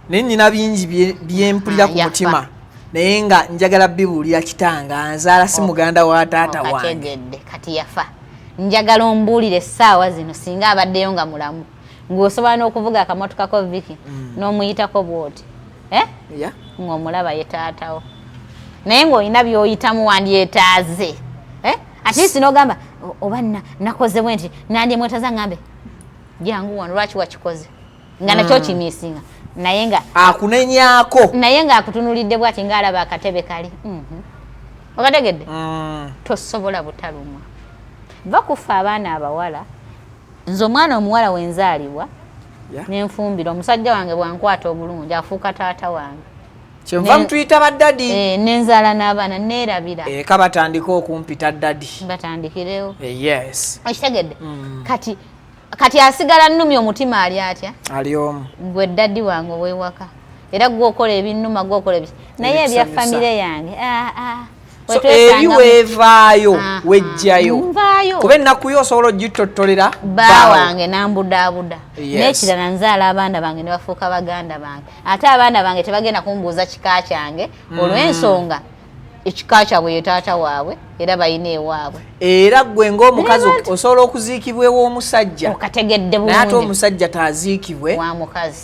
naye nina bingi byempulira ku mutima naye nga njagala bibuulira kitanga nzaala si muganda wa taata wange kategedde kati yafa njagala ombuulire essaawa zino singa abaddeyo nga mulamu ng'osobola n'okuvuga akamotoka ko Viki n'omuyitako bw'oti ng'omulaba ye taatawo naye ng'olina by'oyitamu wandyetaaze ate least n'ogamba oba nakoze bwe nti nandyemwetaaza ngambe jangu wano lwaki wakikoze nga nakyo kimiisinga naye nga akunenyako naye nga akutunulidde bwati ng'alaba akatebe kali okategedde tosobola butalumwa bakufa abaana abawala nze omwana omuwala wenzaalibwa nenfumbira omusajja wange bwankwata obulungi afuuka taata wange kyenva mutuyita baddadi nenzaala n'abaana neerabira eka batandika okumpita ddadi batandikirewo yes okitegedde kati asigala nnumya omutima ali atya ali omu gwe ddaddi wange ow'ewaka era gwokola ebinnuma gwokola ebiki naye ebya famire yange so eri weevaayo wejjayo kuba ennaku yo osobola ogitottolera baawange nambudaabuda n'ekirala nzaala abaana bange ne bafuuka baganda bange ate abaana bange tebagenda kumbuuza kika kyange olw'ensonga ekika kyabwe ye taata waabwe era balina ewaabwe era gwe ng'omukazi osobola okuziikibwa ew'omusajja okategedde bulungi naye ate omusajja taaziikibwe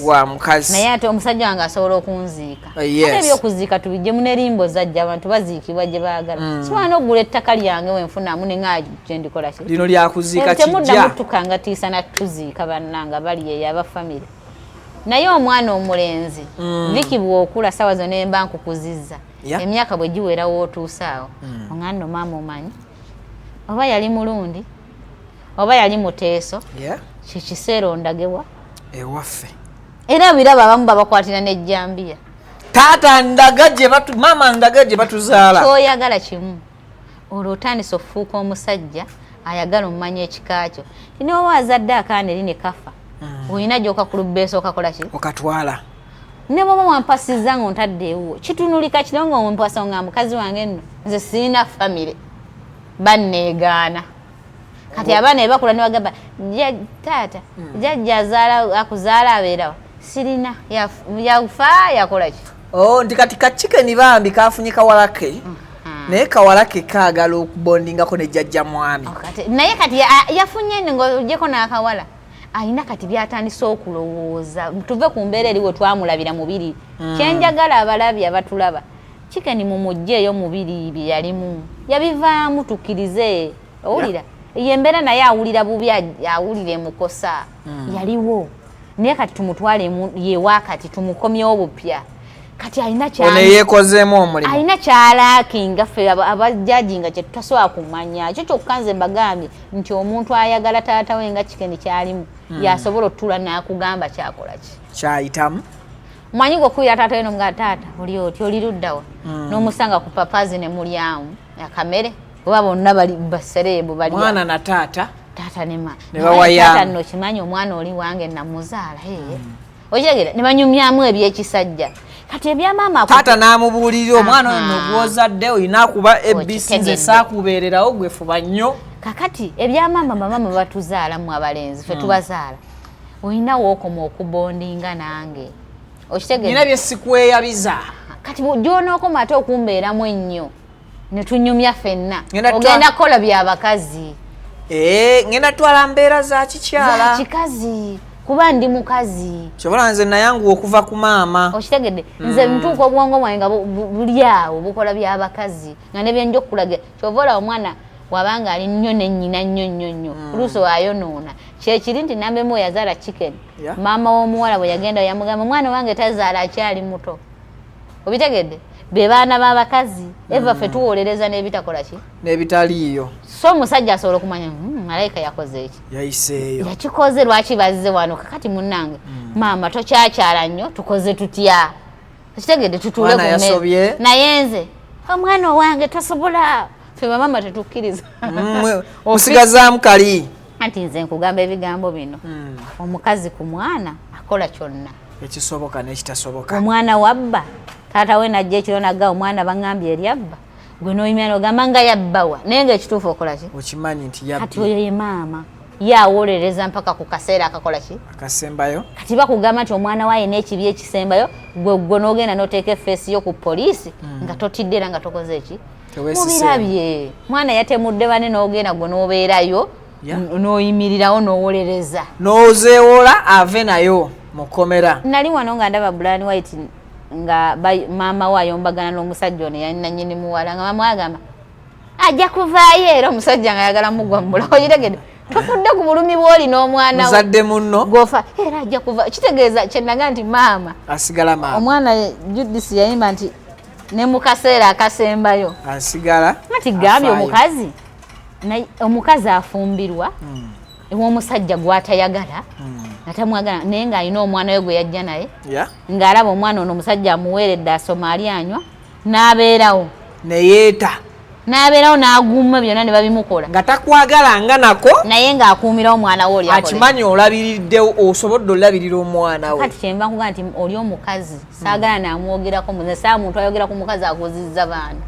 wa mukazi naye ate omusajja wange asobola okunziika ate ebyokuziika tubijjemu n'erimbo zajja abantu baziikibwa gye baagala siwana okugula ettaka lyange wenfunamu nenga gye ndikola ki lino lyakuziika temuddamu tukangatiisa natuziika bannanga bali eyo abafamire naye omwana omulenzi Viki bw'okula sawa zonna emba nkukuzizza emyaka bwe giwera wootuuse awo oŋŋanda maama omanyi oba yali mulundi oba yali muteeso kikiseera ondagewa ewaffe era biraba abamu babakwatira n'ejjambiya taata ndaga maama ndaga gye batuzaala kyoyagala kimu olwo otandisa okufuuka omusajja ayagala omumanya ekika kyo tino oba azadde akaana eri ne kafa olina gy'okakulubbeesa okakola ki okatwala ne bwoba wampasizza ng'ontaddeewo kitunulika kiro ng'ompasa nga mukazi wange nno nze sirina famire banneegaana kati abaana ebakula ne bagamba taata jjajja akuzaala abeerawo sirina yafa yakola ki nti kati kachikeni bambi kafunye kawalake naye kawalake kaagala okubondingako ne jjajja mwami naye kati yafunye ng'ogyeko n'akawala alina kati byatandise okulowooza tuve ku mbeera eriwe twamulabira mubiri kyenjagala abalabi abatulaba Chicken mumujjeeyo mubiri bye yalimu yabivaamu tukkirize owulira yembeera naye awulira bubi awulira emukosa yaliwo naye kati tumutwale yewa kati tumukomyewo bupya kati alina yeekozeemu omulimu alina kyalaakinga ffe abajaji nga kye tutasobola kumanya ekyo kyokka nze mbagambye nti omuntu ayagala taata we nga Chicken kyalimu yasobola otula n'akugamba kyakola ki kyayitamu mwanyi gwokuwira taata we nomugaa taata oli oti oli luddawa n'omusanga ku papazi ne mulyamu akamere oba bonna bali basereebu bali mwana na taata ne bawaya nno kimanyi omwana oli wange namuzaala okitegeera ne banyumyamu ebyekisajja kati ebya mama taata n'amubuulira omwana ono gw'ozadde olina kuba ABC nze saakubeererawo gwe fuba nnyo kakati ebya mama bamama batuzaalamu abalenzi fe tubazaala olina wookoma okubondinga nange okitegedde nina bye sikweyabiza kati gy'onookoma ate okumbeeramu ennyo ne tunyumya ffenna ogenda kukola byabakazi ngenda twala mbeera za kikyala kikazi kuba ndi mukazi kyobola nze nayanguwa okuva ku maama okitegedde nze ntuuka obwongo bwange nga buli awo bukola byabakazi nga ne byenja okulaga kyobola omwana wabanga ali nnyo nennyina nnyo oluusi wayonoona kyekiri nti nambemu yazaala chicken maama w'omuwala bwe yagenda yamugamba omwana wange tazaala akyali muto obitegedde be baana b'abakazi eva ffe tuwolereza n'ebitakola ki n'ebitaliiyo so omusajja asobola okumanya malayika yakoze eki yayiseeyo yakikoze lwaki bazze wano kakati munnange maama tokyakyala nnyo tukoze tutya kitegedde tutuule ku mmeza naye nze omwana owange tosobola ffe bamama tetukkiriza musigazaamu kali anti nze nkugamba ebigambo bino omukazi ku mwana akola kyonna ekisoboka n'ekitasoboka omwana wabba taata we najja ekiro nagga omwana baŋŋambye eri abba gwe n'oyimya n'ogamba nga yabbawa naye ngaekituufu okola ki okimanyi nti yabbi kati oyo ye maama yawolereza mpaka ku kaseera akakola ki akasembayo kati bakugamba nti omwana waaye n'ekibi ekisembayo gwe n'ogenda n'oteeka effeesi yo ku poliisi nga totidde era nga tokoze eki mubirabye mwana yatemudde bane n'ogenda gwe n'obeerayo n'oyimirirawo n'owolereza n'ozeewola ave nayo mukomera nali wano nga ndaba Brian White nga maama we ayombagana n'omusajja ono yalina nnyini muwala nga maama agamba ajja kuvaayo era omusajja nga ayagala mugwa mubula oyiregedde tofudde ku bulumi bw'oli n'omwana muzadde munno gofa era ajja kuva kitegeeza kyennaga nti maama asigala maama omwana Judith yayimba nti ne mu kaseera akasembayo asigala nti gambye omukazi afumbirwa ew'omusajja gw'atayagala atamwagala naye ng'alina omwana we gwe yajja naye ng'alaba omwana ono omusajja amuweeredde asoma ali anywa n'abeerawo n'abeerawo n'aguuma byonna ne babimukola nga takwagala nga nako naye ng'akuumira omwana we oli akimanyi olabiridde osobodde olabirira omwana we kati kyenva nkuga nti oli omukazi saagala n'amwogerako muze saa muntu ayogera ku mukazi akuzizza baana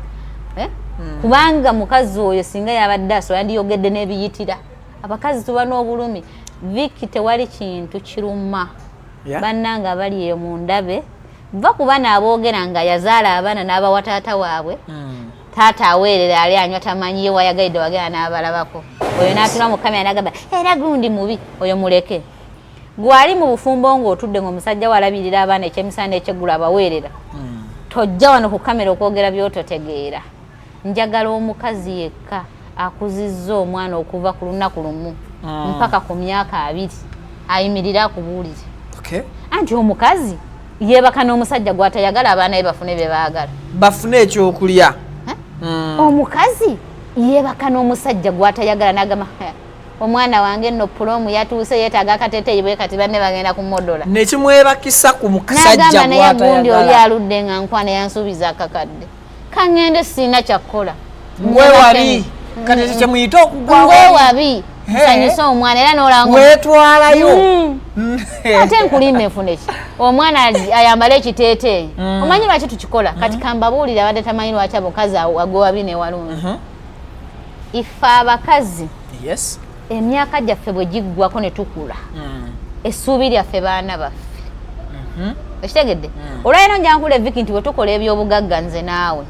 kubanga mukazi oyo singa yabadde aso yandiyogedde n'ebiyitira abakazi tuba n'obulumi Viki tewali kintu kiruma bannanga bali eyo mu ndabe va kuba n'aboogera nga yazaala abaana n'abawa taata waabwe taata aweerera ali anywa tamanyi ye wayagaidde wagenda n'abalabako oyo n'atula mu kamera n'agamba era gundi mubi oyo muleke gwali mu bufumbo ng'otudde ng'omusajja walabirira abaana ekyemisana ekyeggulu abaweerera tojja wano ku kamera okwogera by'ototegeera njagala omukazi yekka akuzizza omwana okuva ku lunaku lumu mpaka ku myaka 2 ayimirira akubuulire anti omukazi yeebaka n'omusajja gw'atayagala abaana be bafune bye baagala bafune ekyokulya omukazi yeebaka n'omusajja gw'atayagala n'agamba omwana wange nno pulomu yatuuse yeetaaga akateeteeyi bwe kati banne bagenda kumodola nekimwebakisa ku musajja gw'atayagala naye gundi oli aludde nga nkwana yansuubiza akakadde kaŋŋende sirina kyakkola ngwewabi kati tekyemuyita okugwawo ngwewabi nsanyusa omwana era n'olanga weetwalayo ate nkulima enfune ki omwana ayambala ekiteeteeyi omanyi lwaki tukikola kati kambabuulire abadde tamanyi lwaki abokazi agwewabi newalungi ife abakazi emyaka gyaffe bwe giggwako ne tukula essuubi lyaffe baana baffe ekitegedde olwaliro njankula eviki nti bwe tukola ebyobugagga nze naawe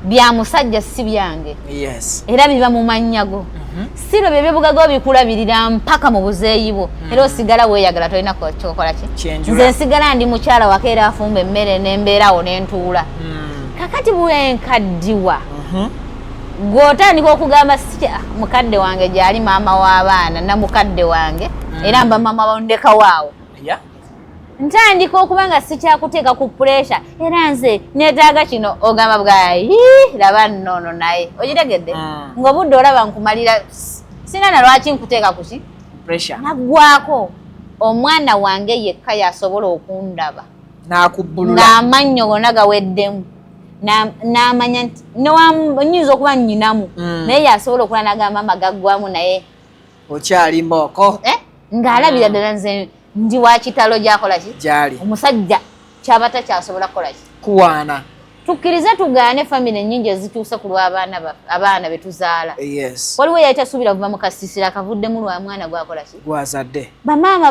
bya musajja si byange era biba mu mannyago si lwe byebyobugaga obikulabirira mpaka mu buzeeyi bwo era osigala weeyagala tolina kyokola ki nze nsigala ndi mukyala wake era afumba emmere nembeerawo nentuula kakati bwenkaddiwa gw'otandika okugamba mukadde wange gyali maama w'abaana na mukadde wange era mba maama bondekawaawo ntandika okuba nga sikyakuteeka ku puresha era nze neetaaga kino ogamba bwayi laba nnono naye ogitegedde ng'obudde olaba nkumalira sina na lwaki nkuteeka kuki naggwako omwana wange yekka yasobola okundaba ng'amannyo gonna gaweddemu n'amanya nti nyinza okuba nnyinamu naye yasobola okula nagamba amagaggwamu naye okyali mbooko ng'alabira ddala nze ndi wa kitalo gyakola ki gyali omusajja kyabata kyasobola kukola ki kuwaana tukkirize tugaane family ennyingi ezituusa ku lw'abaana be tuzaala yes waliwo yayitasuubira kuva mu kasiisira akavuddemu lwa mwana gwakola ki gwazadde bamaama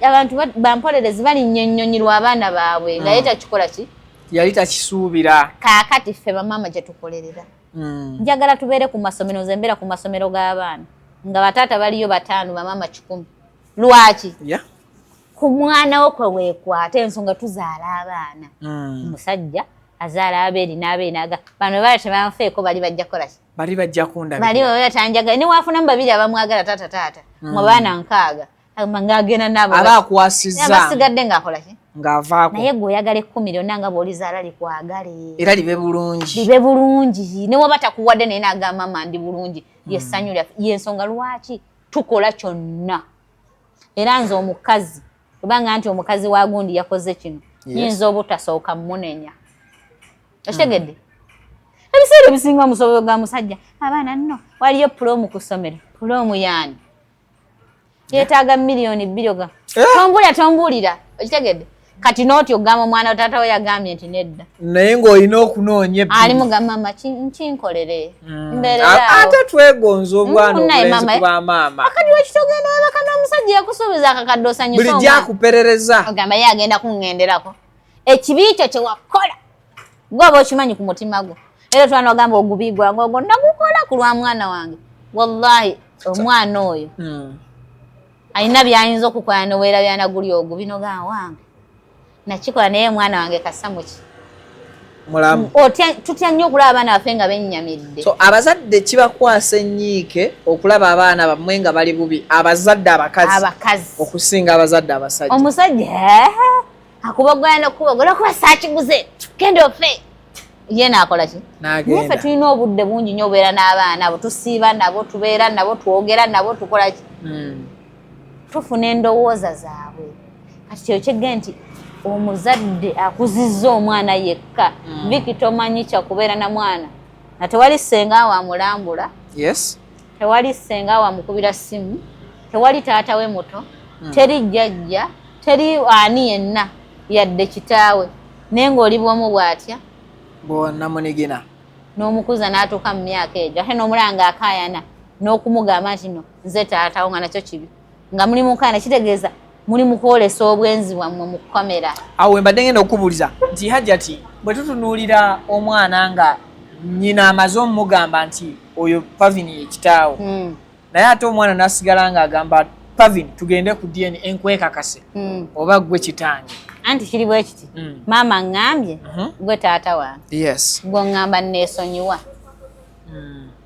abantu bampolerezi balinnya ennyonyi lw'abaana baabwe nga ye takikola ki yali takisuubira kaakati ffe bamaama gye tukolerera njagala tubeere ku masomero nze mbeera ku masomero g'abaana nga bataata baliyo 5 bamaama 100 lwaki ku mwana wo kwe weekwata ensonga tuzaala abaana omusajja azaala abeeri n'aga bano bali tebanfeeko bali bajja kukola ki bali bajja kundabira bali baba tanjagala ne waafunamu 2 abamwagala taata mu baana 6 ng'agenda nabo aba akwasizza abasigadde ng'akola ki ng'avaako naye gwe oyagala 10 lyonna nga bw'olizaala likwagale era libe bulungi ne waba takuwadde naye n'agamba mama ndi bulungi y'essanyu lyaffe y'ensonga lwaki tukola kyonna era nze omukazi kubanga nti omukazi wa gundi yakoze kino nyinza obutasooka munenya okitegedde ebiseera ebisinga omusobola ga musajja abaana nno waliyo pulomu ku ssomero pulomu yaani yeetaaga $2 oga tombulira okitegedde kati nooti ogamba omwana taata we yagambye nti nedda naye ng'olina okunoonya ali mugamba mama kinkolere ate twegonza obwana obulenzi ku bamaama akati wekitogenda wabaka n'omusajja yakusuubiza akakadde osanyusa buli gyakuperereza ogamba ye agenda kuŋŋenderako ekibi kyo kye wakola gwoba okimanyi ku mutima gwo era twana ogamba ogubi gwange ogwo nagukola ku lwa mwana wange wallahi omwana oyo alina byayinza okukola neweerabya guli ogubi nogaa wange nakikola naye mwana wange kasamuki mulamu tutya nnyo okulaba abaana baffe nga bennyamidde so abazadde kibakwasa ennyiike okulaba abaana bammwe nga bali bubi abazadde abakazi okusinga abazadde abasajja omusajja akubagana kubagola kuba saakiguze genda ofe ye naakola ki naye ffe tulina obudde bungi nnyo obeera n'abaana abo tusiiba nabo tubeera nabo twogera nabo tukola ki tufuna endowooza zaabwe kati kyo kyegge nti omuzadde akuzizza omwana yekka biki tomanyi kyakubeera na mwana na tewali ssenga wamulambula tewali ssenga wamukubira ssimu tewali taata we muto teri jjajja teri ani yenna yadde kitaawe naye ng'oli bwomu bw'atya bwonnamunigina n'omukuza n'atuuka mu myaka egyo ate n'omulanga akaayana n'okumugamba nti no nze taatawo nga nakyo kibi nga muli mukaana kitegeeza muli mukwolesa obwenzi bwammwe mu kamera awo wembadde ngenda okubuuliza nti hajjati bwe tutunuulira omwana nga nnyina amaze omumugamba nti oyo Pavin ye kitaawo naye ate omwana n'asigala ng'agamba Pavin tugende ku DNA enkwekakase oba gwe kitange anti kiri bwe kiti maama ngambye gwe taata wange ng'oŋŋamba neesonyiwa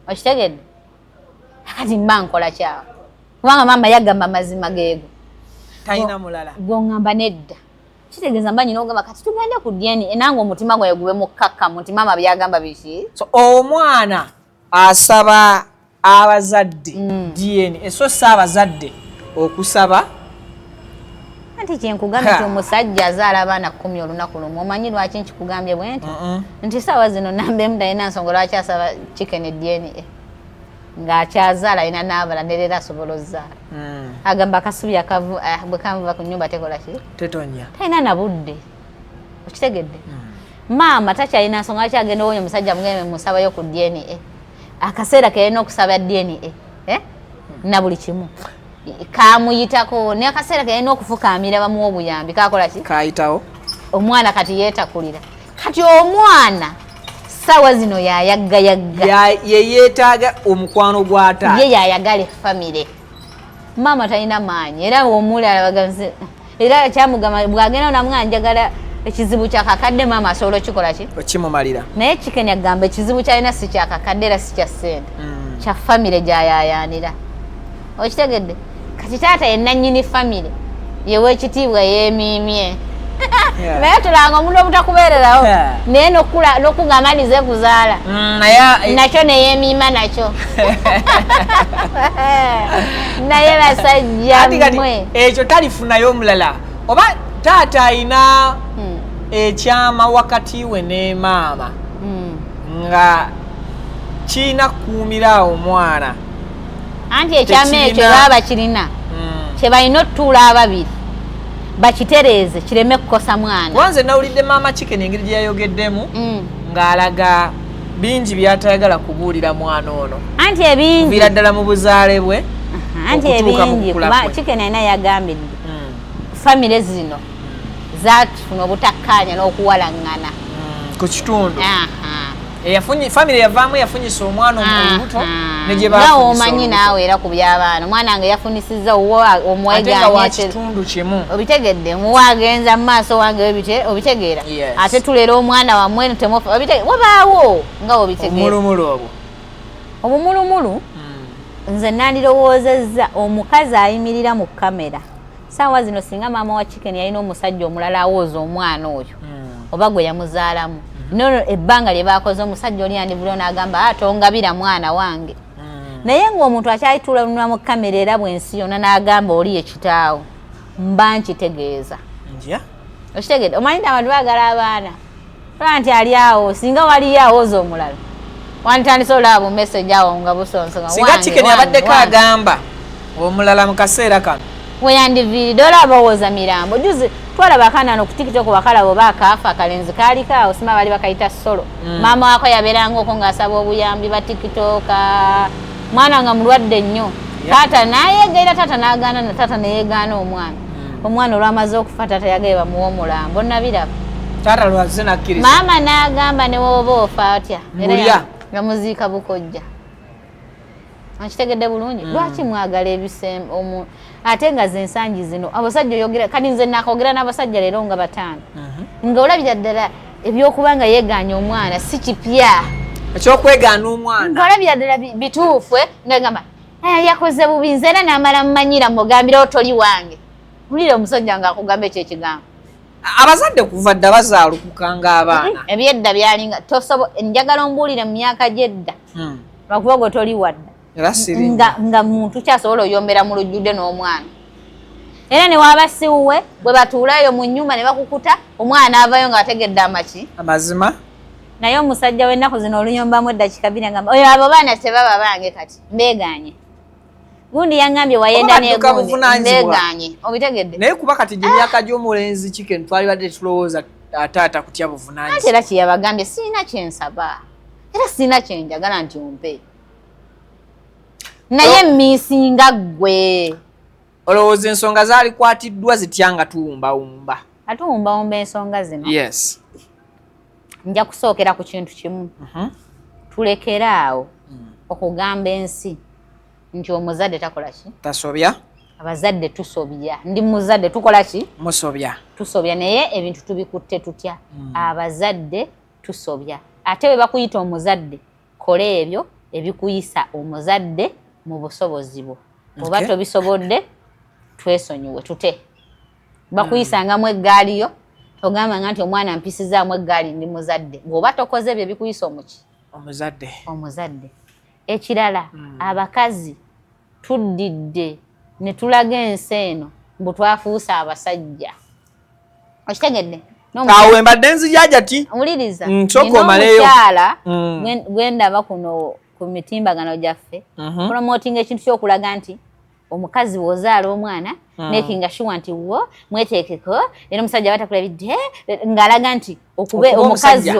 okitegedde akati mba nkola kyawe kubanga maama yagamba mazima geego talina mulala gwoŋŋamba nedda kitegeeza mba nyina ogamba kati tugende ku DNA nange omutima gwawe gube mukkakkamu nti maama byagamba biki so omwana asaba abazadde DNA so si abazadde okusaba anti kyenkugambye ti omusajja azaala abaana 10 olunaku lumu omanyi lwaki nkikugambye bwe nti saawa zino namba emu talina nsonga lwaki asaba chicken DNA ng'akyazaala alina n'abala nerera asobola ozzaala agamba akasubi bwe kamuva ku nnyumba tekola ki tetonya talina na budde okitegedde maama takyalina nsonga lwaki agenda owonya omusajja mugembe musabayo ku DNA akaseera keyalina okusaba DNA na buli kimu kamuyitako ne akaseera keyalina okufukaamira bamuwa obuyambi kakola ki kayitawo omwana kati yeetakulira kati omwana sawa zino yayaggayagga yeyeetaaga omukwano gw'ataata ye yayagala effamire maama talina maanyi era omulala baganze era kyamugamba bw'agenda namugamba njagala ekizibu kyakakadde maama asobola okikola ki okimumalira naye Chicken agamba ekizibu kyalina si kyakakadde era si kya ssente kya famire gyayayaanira okitegedde kati taata yennannyini famire yeweekitiibwa yeemiimye naye tulanga omuntu obutakubeererawo naye n'okugamba nize kuzaala nakyo neyeemiima nakyo naye basajja mmwe ekyo talifunayo omulala oba taata ayina ekyama wakati we ne maama nga kirina kukuumira omwana anti ekyama ekyo baba kirina kye balina otutuula ababiri bakitereeze kireme kukosa mwana. Wanze nawulidde Maama Chicken engeri gye yayogeddemu ng'alaga bingi byatayagala kubuulira mwana ono. Anti ebingi kuviira ddala mu buzaale bwe. Anti ebingi kuba Chicken ayina yagambidde famire zino zaatufuna obutakkaanya n'okuwalaŋŋana ku kitundu. Famire yavaamu yafunyisa omwana olubuto ne gye nga omanyi naawe era ku by'abaana omwana nga yafunisizza omwegaanye kitundu kimu obitegedde muwagenza mu maaso wange obitegeera ate tulera omwana wamwe wabaawo nga obitegeera obumulumulu nze nandirowoozezza omukazi ayimirira mu kamera saawa zino singa maama wa Chicken yalina omusajja omulala awooza omwana oyo oba gwe yamuzaalamu nono ebbanga lye baakoze omusajja oli yandibulao n'agamba atongabira mwana wange naye ng'omuntu akyayitula lunwa mu kamera era bwensi yonna n'agamba oli ye kitaawo mba nkitegeeza okitegedde omanyi nti abantu baagala abaana oba nti ali awo singa waliyo awooza omulala wantandise olaba bu message awo nga busonsonga singa Chicken yabaddeko agamba omulala mu kaseera kano weyandiviiridde olaba owooza mirambo juzi twalaba akanano ku TikTok bakalabo baakaafa akalenzi kaali kaawo sima bali bakayita solo maama waako yabeerangako ng'asaba obuyambi ba TikTok mwana nga mulwadde nnyo taata nayegaira taata n'agaana na taata neyeegaana omwana olwamaze okufa taata yagaye bamuwa omulambo nabiraba taata lwaze nakkiriza maama n'agamba ne woba ofa atya era nga muziika bukojja akitegedde bulungi lwaki mwagala ebisembo ate nga zensangi zino abasajja oyogera kati nze nakogera n'abasajja leero nga 5 nga olabira ddala ebyokubanga yeeganya omwana si kipya ekyokwegaana omwana nga olabira ddala bituufu ngagamba yakoze bubi nze era n'amala mmanyira mugambirawo toli wange mulire omusajja ng'akugamba ekyo ekigambo abazadde kuva dda bazaalukukanga abaana ebyedda byalinga njagala ombuulire mu myaka gyedda lwakuba gwe toli wadda nga muntu kyasobola oyombera mu lujjudde n'omwana era ne waaba siwuwe bwe batuulayo mu nnyumba ne bakukuta omwana avayo ng'ategedde amazima naye omusajja w'ennaku zino oluyombamu eddakiika 2 ngamba oyo abo baana tebaba bange kati mbeeganye gundi yangambye wayenda negundi mbeeganye obitegedde naye kuba kati gye myaka gy'omulenzi Chicken twalibadde tulowooza taata kutya buvunaanyizibwa ate era kyeyabagambye sirina kyensaba era sirina kyenjagala nti ompe naye misinga gwe olowooza ensonga zaalikwatiddwa zitya nga tuwumbawumba atuwumbawumba ensonga zino yes nja kusookera ku kintu kimu tulekere awo okugamba ensi nti omuzadde takola ki tasobya abazadde tusobya ndi muzadde tukola ki tusobya naye ebintu tubikutte tutya abazadde tusobya ate bwe bakuyita omuzadde kola ebyo ebikuyisa omuzadde mu busobozi bwo oba tobisobodde twesonyiwe tute bakuyisangamu eggaaliyo togamba nti omwana mpisizaamu eggaali ndi muzadde bw'oba tokoze ebyo ebikuyisa omuki omuzadde ekirala abakazi tuddidde ne tulaga ensi eno mbu twafuusa abasajja okitegedde awe mbadde nzijaja ti owuliriza omukyala gwendaba kuno ku mitimbagano gyaffe promoting ekintu kyokulaga nti omukazi bw'ozaala omwana making sure nti wo mweteekeko era omusajja batakulabidde ng'alaga nti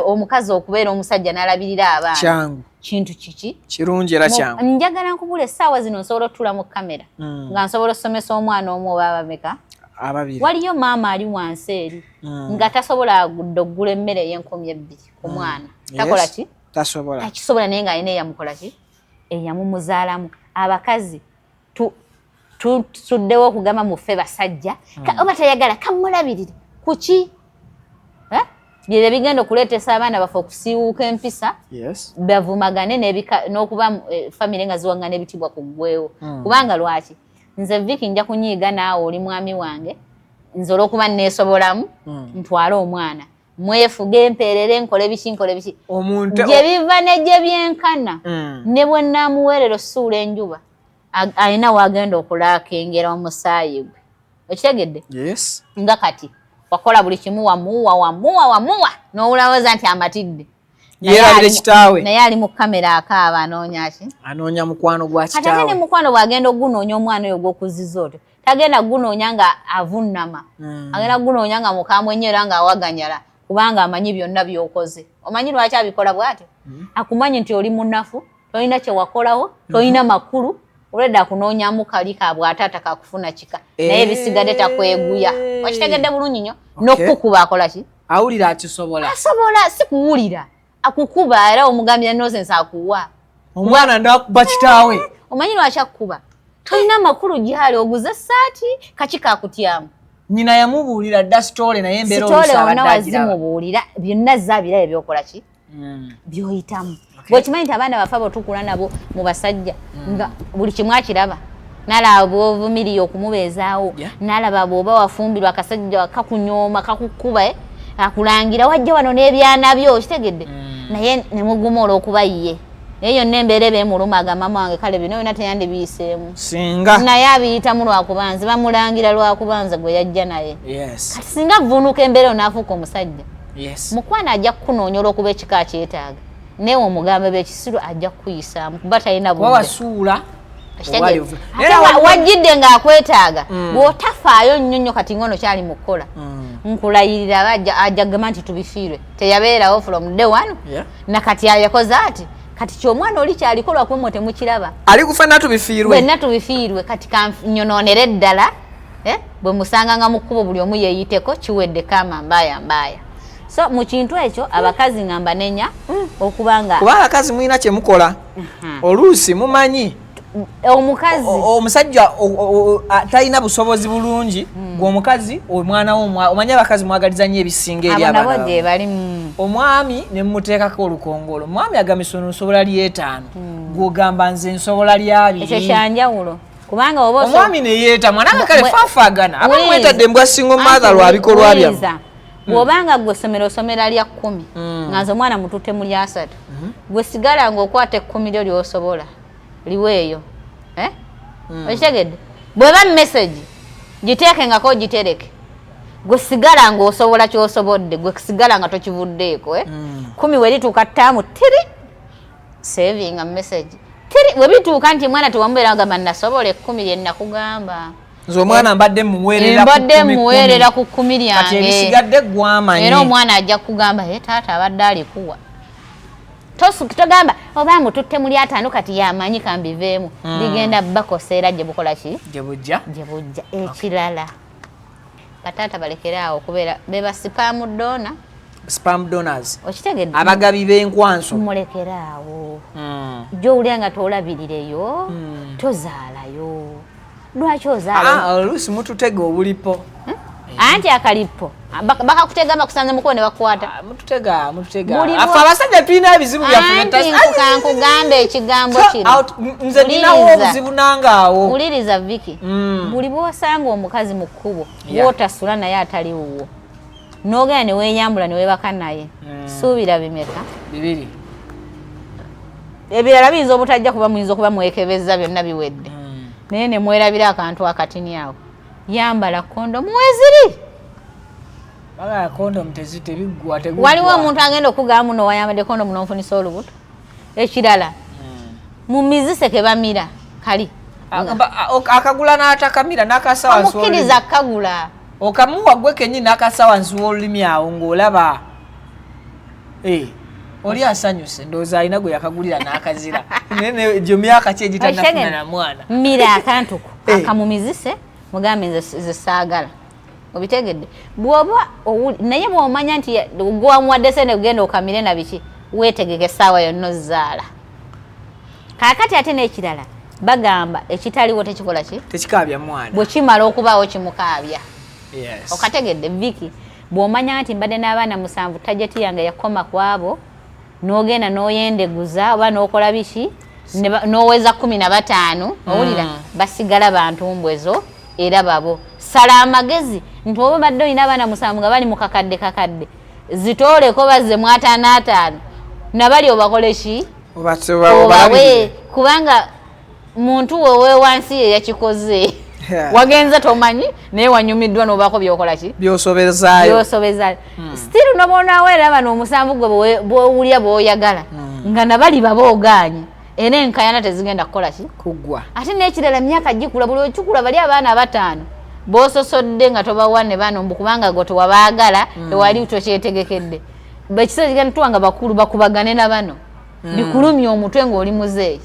omukazi okubeera omusajja n'alabirira abaana kintu kiki kirungi era kyangu njagala nkubula essaawa zino nsobola otuula mu kamera nga nsobola okusomesa omwana omu oba abameka waliyo maama ali wansi eri nga tasobola oggula emmere ey'enkumi 2 ku mwana takola ki takisobola naye ng'alina eyamukola ki eyamumuzaalamu abakazi tutuddewo okugamba muffe basajja oba tayagala kamulabirire kuki byebyo bigenda okuleetesa abaana baffe okusiiwuuka empisa bavumagane n'okuba famire nga ziwangana ebitibwa ku ggwewo kubanga lwaki nze Vicky nja kunyiiga naawe oli mwami wange nze olw'okuba neesobolamu ntwale omwana mwefuge empeerere nkole biki gye biva ne gye byenkana ne bwe naamuweerera osuula enjuba alina wagenda okulaakengera omusaayi gwe okitegedde nga kati wakola buli kimu wamuwa n'owulawooza nti amatidde naye ali mu kamera akaaba anoonya ki anoonya mukwano gwa kitaawe ate ne mukwano bw'agenda ogunoonya omwana oyo gw'okuzizza otyo tagenda gunoonya nga avunnama agenda gunoonya nga mukamwenyera nga awaganyala kubanga amanyi byonna byokoze. Omanyi lwaki abikola bw'atyo? Akumanyi nti oli munafu, tolina kye wakolawo, tolina makulu, olwedda akunoonyamu kali ka bw'ataata kakufuna kika naye bisigadde takweguya. Wakitegedde bulungi nnyo n'okukuba akola ki? Awulira akisobola. Asobola si kuwulira, akukuba era omugambira nonsense akuwa. Omwana ndakuba kitaawe. Omanyi lwaki akukuba? Tolina makulu gyali oguze essaati kakika akutyamu. Nyina yamubuulira dda sitole naye embeera olusaabadde wazimubuulira byonna zaabirabe byokola ki? Byoyitamu. Bw'okimanyi nti abaana bafe botukula nabo mu basajja nga buli kimu akiraba. Nalaba bw'ovumiriye okumubeezaawo, nalaba bw'oba wafumbirwa akasajja kakunyooma kakukuba akulangira wajja wano n'ebyana byo kitegedde naye ne muguma olw'okuba ye. Naye yonna embeera ebeemuluma agamba mama wange kale bino byonna teyandibiyiseemu. Singa. Naye abiyitamu lwakubanza bamulangira lwakubanza gwe yajja naye. Yes. Kati singa vvuunuka embeera onaafuuka omusajja. Yes. Mukwana ajja kukunoonya olw'okuba ekika kyetaaga. Newe omugambe b'ekisiru ajja kukuyisaamu kuba talina budde. Wawasuula. Wajjidde ng'akwetaaga bw'otafaayo nnyo kati ngono kyali mu kukola. Nkulayirira ajja kugamba nti tubifiirwe. Teyabeerawo from day one. Nakati yakoze ati kati ky'omwana oli kyaliko lwakuba mmwe temukiraba. Ali kufa natubifiirwe. Bwenna tubifiirwe kati kanyonoonere ddala bwe musanga nga mu kkubo buli omu yeeyiteko kiwedde kama mbaaya. So mu kintu ekyo abakazi ngamba nenya okubanga kuba abakazi mulina kye mukola oluusi mumanyi omukazi omusajja talina busobozi bulungi gw'omukazi omwana omanyi abakazi mwagaliza nnyo ebisinga eri abaana nabo gye bali omwami ne mmuteekako olukongolo omwami agamisono nsobola ly'etaano gw'ogamba nze nsobola ly'abiri ekyo kyanjawulo kubanga oba omwami ne yeeta mwana nga kale faafaagana abamu mwetadde mbwa singo mother lwa bikolwa byammwe bw'obanga gwe somera lya 10 nga nze omwana mututte mu lya 3 gwe sigala ng'okwata 10 lyo ly'osobola liweeyo okitegedde bw'eba message giteekengako gitereke gwe sigala ng'osobola ky'osobodde gwe sigala nga tokivuddeeko 10 we lituuka ttaamu tiri saving a message tiri we bituuka nti mwana tewamubeera gamba nasobola 10 lye nakugamba nze omwana mbadde muweerera ku 10 lyange kati ebisigadde gw'amanyi era omwana ajja kugamba taata abadde alikuwa togamba oba mututte muli 5 kati yamanyi kambiveemu bigenda bakoseera gye bukola ki gye bujja ekirala bataata balekeraawo okubeera beba spam donors okitegedde abagabi b'enkwanso mulekeraawo gy'owulira nga toolabirireyo tozaalayo lwaki ozaala oluusi mututega obulipo anti akalipo bakakutega bakusanze mukubo ne bakwata mututega afe abasajja tulina ebizibu byaffe ekigambo kino nze ninawo obuzibu nangaawo wuliriza Vicky buli bw'osanga omukazi mu kkubo bw'otasula naye atali wuwo n'ogenda ne weeyambula ne weebaka naye suubira bimeka 2 ebirala biyinza obutajja kuba muyinza okuba mwekebeza byonna biwedde naye ne mwerabira akantu akatini awo yambala kondomu weziri kondomu tebiggwa waliwo omuntu agenda okugamba muno wayambadde kondomu n'onfunisa olubuto ekirala mumizise ke bamira kali akagula n'atakamira n'akasawa omukkiriza kagula okamuwa gwe kennyini n'akasawa nsuwa olulimi awo ng'olaba oli asanyuse ndowooza alina gwe yakagulira n'akazira egyo myaka ki egitanafuna na mwana mira akantuko akamumizise mugambe nze saagala obitegedde bw'oba naye bw'omanya nti gwamuwadde sente kugenda okamire na biki weetegeke essaawa yonna ozzaala kaakati ate n'ekirala bagamba ekitaliwo tekikola ki tekikaabya mwana bwe kimala okubaawo kimukaabya okategedde Vicky bw'omanya nti mbadde n'abaana 7 tajeti yange yakoma ku abo n'ogenda n'oyendeguza oba n'okola biki n'oweza 15 owulira basigala bantu mbwezo era babo sala amagezi nti oba badde olina abaana 7 nga bali mu kakadde zitooleko bazze mu 5 nabali obakole ki obawe kubanga muntu wowe wansi ye yakikoze wagenza tomanyi naye wanyumiddwa n'obaako byokola ki byosobezaayo still nobonaawo era bano omusanvu gwe bw'owulya bw'oyagala nga nabali baboogaanye era enkayana tezigenda kukola ki kugwa ate n'ekirala myaka gikula buli okikula bali abaana bataano bososodde nga tobawane banombu kubanga go tewabaagala ewali tokyetegekedde bekiseera kigenda tuwanga bakulu bakubagane na bano bikulumya omutwe ng'oli muzeeyi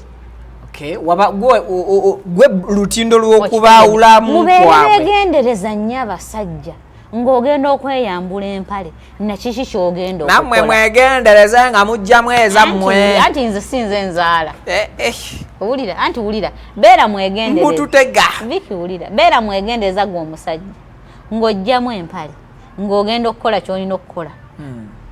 gwe lutindo lw'okubaawulamu kwabwe mubeegendereza nnyo abasajja ng'ogenda okweyambula empale nakiki ky'ogenda okukola nammwe mwegendereze nga mujjamu ezammwe anti nze sinze nzaala owulira anti wulira beera mwegendereza mututega Viki wulira beera mwegendereza gwe omusajja ng'ojjamu empale ng'ogenda okukola ky'olina okukola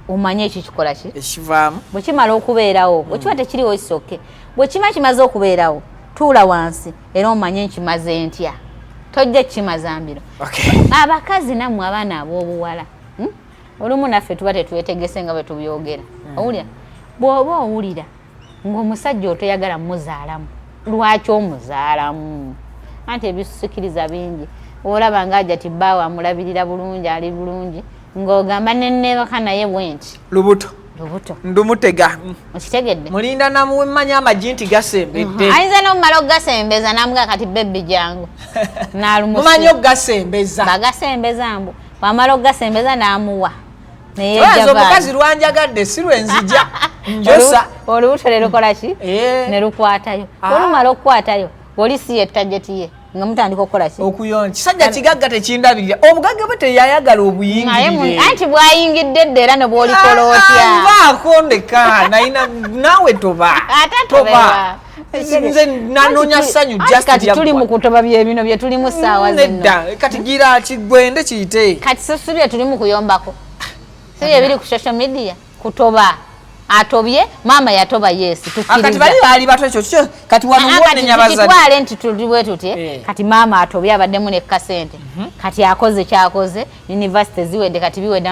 omanye ekyo kikola ki ekivaamu bwe kimala okubeerawo bwe kiba tekiriwo kisoke bwe kiba kimaze okubeerawo tuula wansi era omanye nkimaze ntya tojja kimaza mbiro abakazi nammwe abaana ab'obuwala olumu naffe tuba tetwetegese nga bwe tubyogera owulira bw'oba owulira ng'omusajja otoyagala muzaalamu lwaki omuzaalamu anti ebisusikiriza bingi olaba ng'ajja tibbaawe amulabirira bulungi ali bulungi ng'ogamba nenneebaka naye bwenti lubuto ndumutega okitegedde mulinda namuwemmanya amagi nti gasembedde ayinza n'omumala okugasembeza namuga kati bebbi jangu mumanyi okugasembeza bagasembeza mbu wamala okugasembeza n'amuwa oyaza omukazi lwanjagadde si lwenzija njosa olubuto lerukola ki ne lukwatayo olumala okukwatayo oli si ye tageti ye nga mutandika okukola ki okuyonja kisajja kigagga tekindabirira omugagga bwe teyayagala obuyingirire anti bwayingidde dde era ne bwolikola otya baako ndeka naawe toba toba nze nanoonya ssanyu kati tuli mu kutoba byebino bye tuli mu ssaawa nedda kati gira kigwende kiyite kati si bye tuli mu kuyombako si bye biri ku social media kutoba atobye mama yatoba yesi tukiriza kati bali bali bato ekyo kati wano mwone nyabaza kitwale nti tuliwe tutye kati mama atobye abaddemu ne kasente kati akoze kyakoze university ziwedde kati biwedde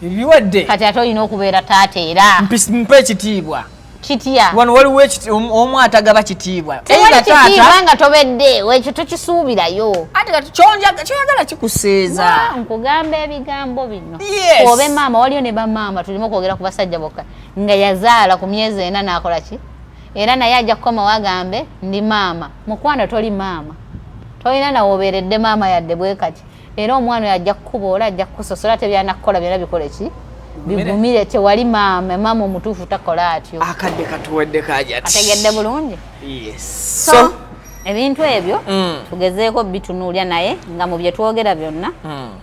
biwedde kati ate olina okubeera taata era mpe ekitiibwa kitya wano waliwo omu atagaba kitiibwa kitiibwa nga tobedde ekyo tokisuubirayo ate kati kyoyagala kikuseeza nkugamba ebigambo bino obe maama waliyo ne bamaama tulimu okwogera ku basajja bokka nga yazaala ku myezi 4 n'akola ki era naye ajja kukoma wagambe ndi maama mukwano toli maama tolina nawe obeeredde maama yadde bwe kati era omwana oyo ajja kukuboola ajja kukusosola tebyanakukola byonna bikole ki bigumire tewali maama omutuufu takola atyo akadde katuwedde kajati ategedde bulungi so ebintu ebyo tugezeeko bitunuulya naye nga mu bye twogera byonna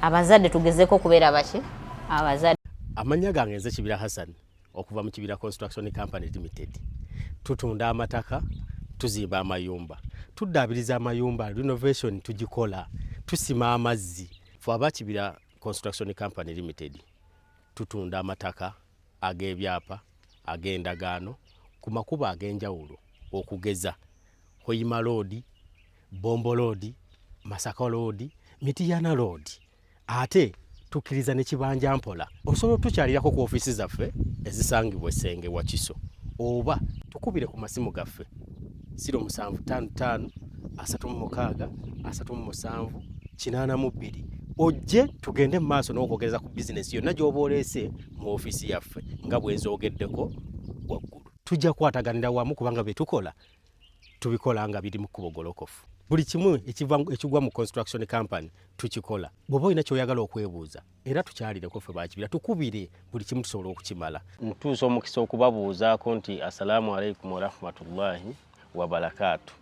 abazadde tugezeeko okubeera baki abazadde amanya gange nze Kibira Hassan okuva mu Kibira Construction Company Limited tutunda amataka tuzimba amayumba tuddaabiriza amayumba renovation tugikola tusima amazzi ffe aba Kibira Construction Company Limited tutunda amataka ag'ebyapa ag'endagaano ku makubo ag'enjawulo okugeza Hoima Road, Bombo Road, Masaka Road, Mityana Road. Ate tukiriza ne Kibanja Mpola osobola tukyalirako ku ofisi zaffe ezisangibwa Ssenge wa Kiso oba tukubire ku masimu gaffe 0755 36 37 82 ojje tugende mu maaso n'okwogereza ku bizinesi yonna gy'oba oleese mu ofisi yaffe nga bwenzogeddeko waggulu tujja kwataganira wamu kubanga bye tukola tubikola nga biri mu kkubo golokofu buli kimu ekigwa mu construction company tukikola bw'oba olina ky'oyagala okwebuuza era tukyalireko ffe bakibira tukubire buli kimu tusobola okukimala ntuusa omukisa okubabuuzaako nti assalamu alaikum warahmatullahi wabarakatu